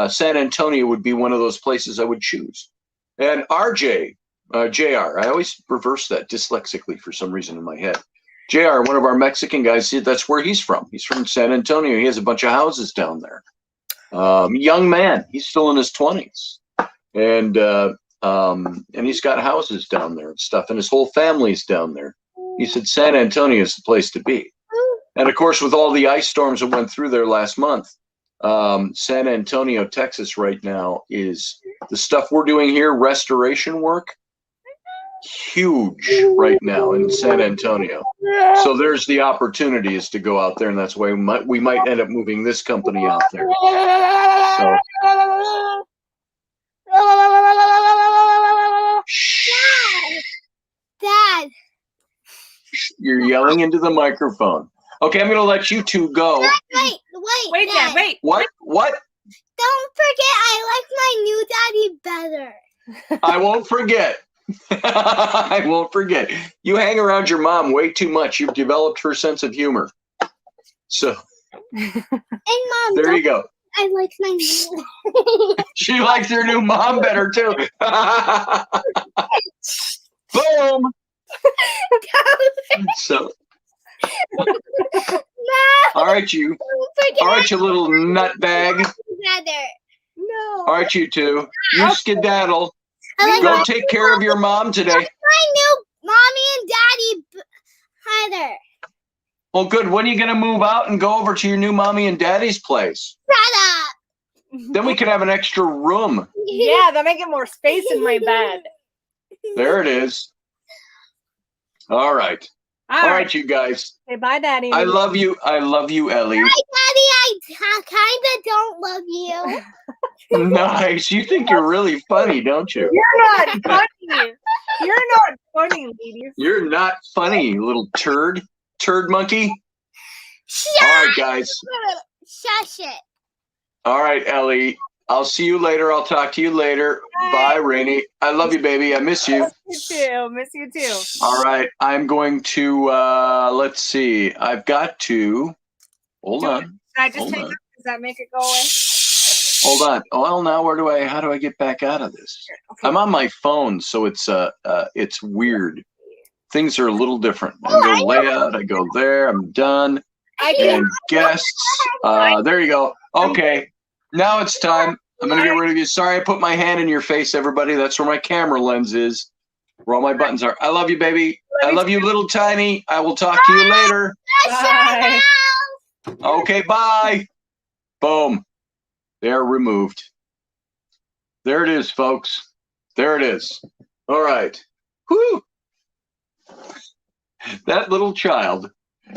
S1: San Antonio would be one of those places I would choose. And JR, I always reverse that dyslexically for some reason in my head. JR, one of our Mexican guys, that's where he's from. He's from San Antonio. He has a bunch of houses down there. Young man, he's still in his 20s. And he's got houses down there and stuff, and his whole family's down there. He said San Antonio is the place to be. And of course, with all the ice storms that went through there last month, San Antonio, Texas right now is the stuff we're doing here, restoration work, huge right now in San Antonio. So there's the opportunity is to go out there, and that's why we might end up moving this company out there. So.
S3: Dad.
S1: You're yelling into the microphone. Okay, I'm going to let you two go.
S3: Wait,
S2: Dad, wait.
S1: What?
S3: Don't forget, I like my new daddy better.
S1: I won't forget. I won't forget. You hang around your mom way too much. You've developed her sense of humor. So.
S3: And Mom,
S1: there you go.
S3: I like my new.
S1: She likes her new mom better too. Boom. So. All right, you. All right, you little nutbag.
S3: No.
S1: All right, you two. You skedaddle.
S3: I
S1: Go take care of your mom today.
S3: my new mommy and daddy better.
S1: Well, good. When are you going to move out and go over to your new mommy and daddy's place?
S3: Shut up.
S1: Then we can have an extra room.
S2: Yeah, then I get more space in my bed.
S1: There it is. All right. All right, you guys.
S2: Say bye, Daddy.
S1: I love you. I love you, Ellie.
S3: Hi, Daddy. I kind of don't love you.
S1: Nice. You think you're really funny, don't you?
S2: You're not funny. You're not funny, ladies.
S1: You're not funny, you little turd. Turd monkey.
S3: Shut
S1: All right, guys.
S3: Shush it.
S1: All right, Ellie. I'll see you later. I'll talk to you later. Bye, Rainy. I love you, baby. I miss you.
S2: Miss you too. Miss you too.
S1: All right. I'm going to, let's see. I've got to, hold on.
S2: Can I just hang up? Does that make it go away?
S1: Hold on. Well, now how do I get back out of this?
S2: Okay.
S1: I'm on my phone, so it's weird. Things are a little different. I go layout, I go there, I'm done. And guests, there you go. Okay. Now it's time. I'm going to get rid of you. Sorry, I put my hand in your face, everybody. That's where my camera lens is, where all my buttons are. I love you, baby. I love you, little tiny. I will talk to you later.
S2: Bye.
S1: Okay, bye. Boom. They're removed. There it is, folks. There it is. All right. Whew. That little child.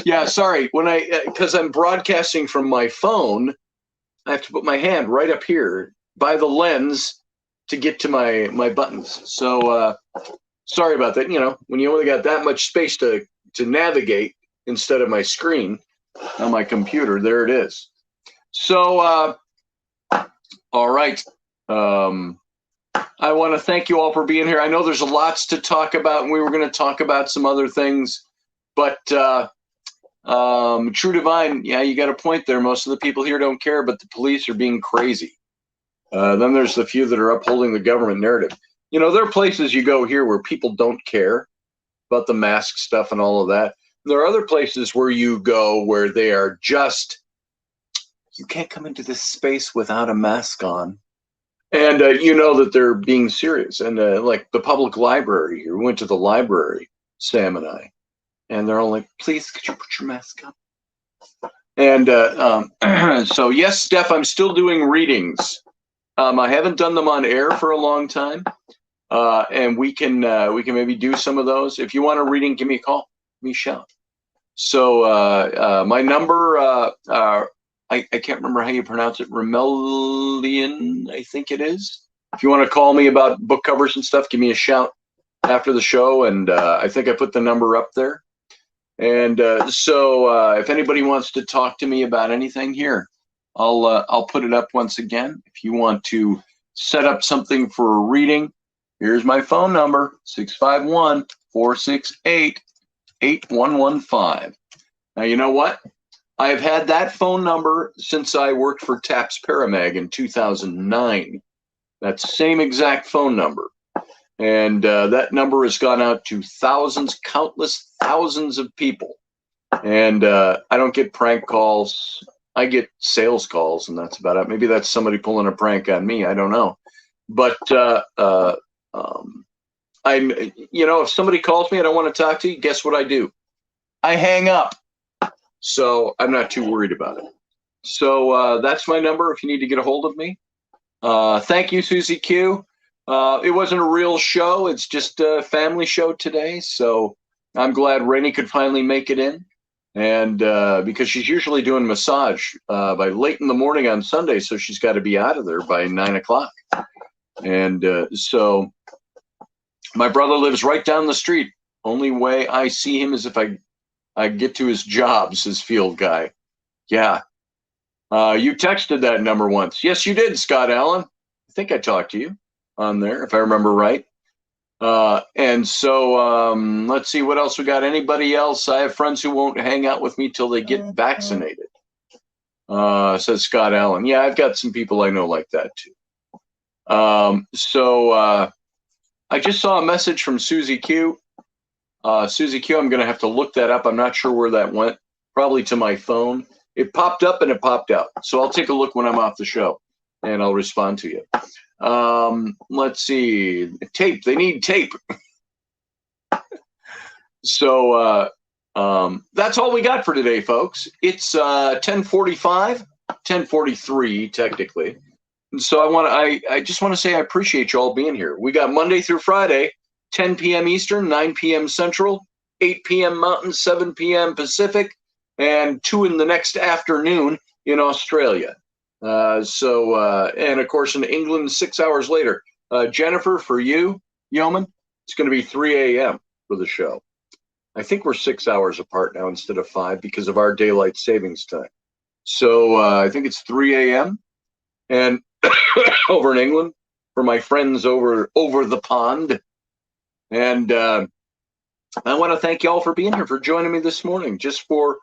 S1: Yeah, sorry. Because I'm broadcasting from my phone, I have to put my hand right up here by the lens to get to my buttons. So sorry about that. You know, when you only got that much space to navigate instead of my screen on my computer, there it is. So, all right. I want to thank you all for being here. I know there's lots to talk about, and we were going to talk about some other things, but True Divine, yeah, you got a point there. Most of the people here don't care, but the police are being crazy. Then there's the few that are upholding the government narrative. You know, there are places you go here where people don't care about the mask stuff and all of that. There are other places where you go where they are just, you can't come into this space without a mask on. And you know that they're being serious. And like the public library here, we went to the library, Sam and I, and they're all like, please, could you put your mask on? And so, yes, Steph, I'm still doing readings. I haven't done them on air for a long time. And we can maybe do some of those. If you want a reading, give me a call, give me a shout. So my number, I can't remember how you pronounce it. Remelian, I think it is. If you want to call me about book covers and stuff, give me a shout after the show. And I think I put the number up there. And so if anybody wants to talk to me about anything here, I'll put it up once again. If you want to set up something for a reading, here's my phone number, 651-468-8115. Now, you know what? I've had that phone number since I worked for TAPS Paramag in 2009. That same exact phone number. And that number has gone out to thousands, countless thousands of people. And I don't get prank calls. I get sales calls, and that's about it. Maybe that's somebody pulling a prank on me. I don't know. But if somebody calls me and I want to talk to you, guess what I do? I hang up. So I'm not too worried about it. So that's my number if you need to get a hold of me. Thank you, Susie Q. It wasn't a real show. It's just a family show today. So I'm glad Rainey could finally make it in. And because she's usually doing massage by late in the morning on Sunday, so she's got to be out of there by 9 o'clock. And so my brother lives right down the street. Only way I see him is if I get to his jobs, his field guy. Yeah. You texted that number once. Yes, you did, Scott Allen. I think I talked to you on there, if I remember right. And so let's see what else we got. Anybody else? I have friends who won't hang out with me till they get vaccinated. Says Scott Allen. Yeah, I've got some people I know like that too. So I just saw a message from Susie Q. Susie Q, I'm going to have to look that up. I'm not sure where that went. Probably to my phone. It popped up and it popped out. So I'll take a look when I'm off the show and I'll respond to you. Let's see. Tape. They need tape. So that's all we got for today, folks. It's 10:45, 10:43 technically. And so I just want to say I appreciate you all being here. We got Monday through Friday, 10 p.m. Eastern, 9 p.m. Central, 8 p.m. Mountain, 7 p.m. Pacific, and 2 in the next afternoon in Australia. And of course in England, 6 hours later. Jennifer, for you, Yeoman, it's going to be 3 a.m. for the show. I think we're 6 hours apart now instead of 5 because of our daylight savings time. So I think it's 3 a.m. and over in England for my friends over the pond. And I want to thank you all for being here, for joining me this morning, just for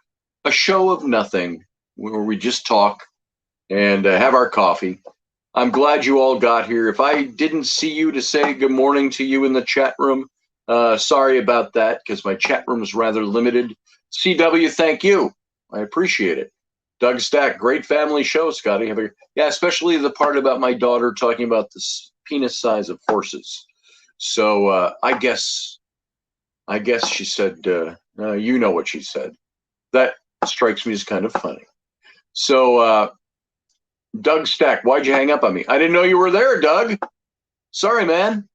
S1: a show of nothing where we just talk and have our coffee. I'm glad you all got here. If I didn't see you to say good morning to you in the chat room, sorry about that because my chat room is rather limited. CW, thank you. I appreciate it. Doug Stack, great family show, Scotty. Yeah, especially the part about my daughter talking about the penis size of horses. So I guess she said, you know what she said. That strikes me as kind of funny. So Doug Stack, why'd you hang up on me? I didn't know you were there, Doug. Sorry, man.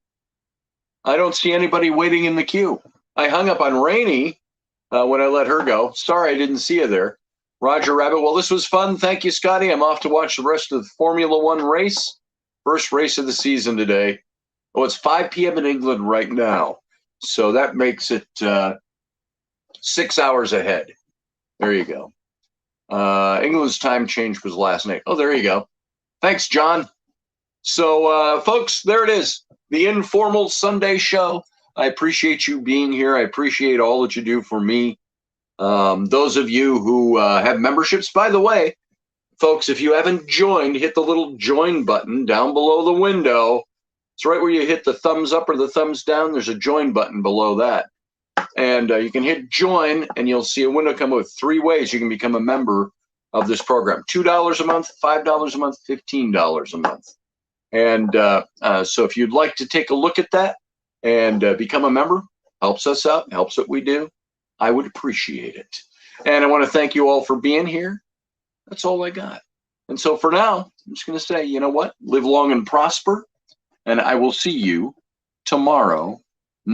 S1: I don't see anybody waiting in the queue. I hung up on Rainey when I let her go. Sorry, I didn't see you there. Roger Rabbit, well, this was fun. Thank you, Scotty. I'm off to watch the rest of the Formula One race. First race of the season today. Oh, it's 5 p.m. in England right now. So that makes it 6 hours ahead. There you go. England's time change was last night. Oh, there you go. Thanks, John. So, folks, there it is. The Informal Sunday Show. I appreciate you being here. I appreciate all that you do for me. Those of you who have memberships, by the way, folks, if you haven't joined, hit the little join button down below the window. It's right where you hit the thumbs up or the thumbs down. There's a join button below that. And you can hit join and you'll see a window come up with 3 ways you can become a member of this program. $2 a month, $5 a month, $15 a month. And so if you'd like to take a look at that and become a member, helps us out, helps what we do, I would appreciate it. And I want to thank you all for being here. That's all I got. And so for now, I'm just going to say, you know what? Live long and prosper. And I will see you tomorrow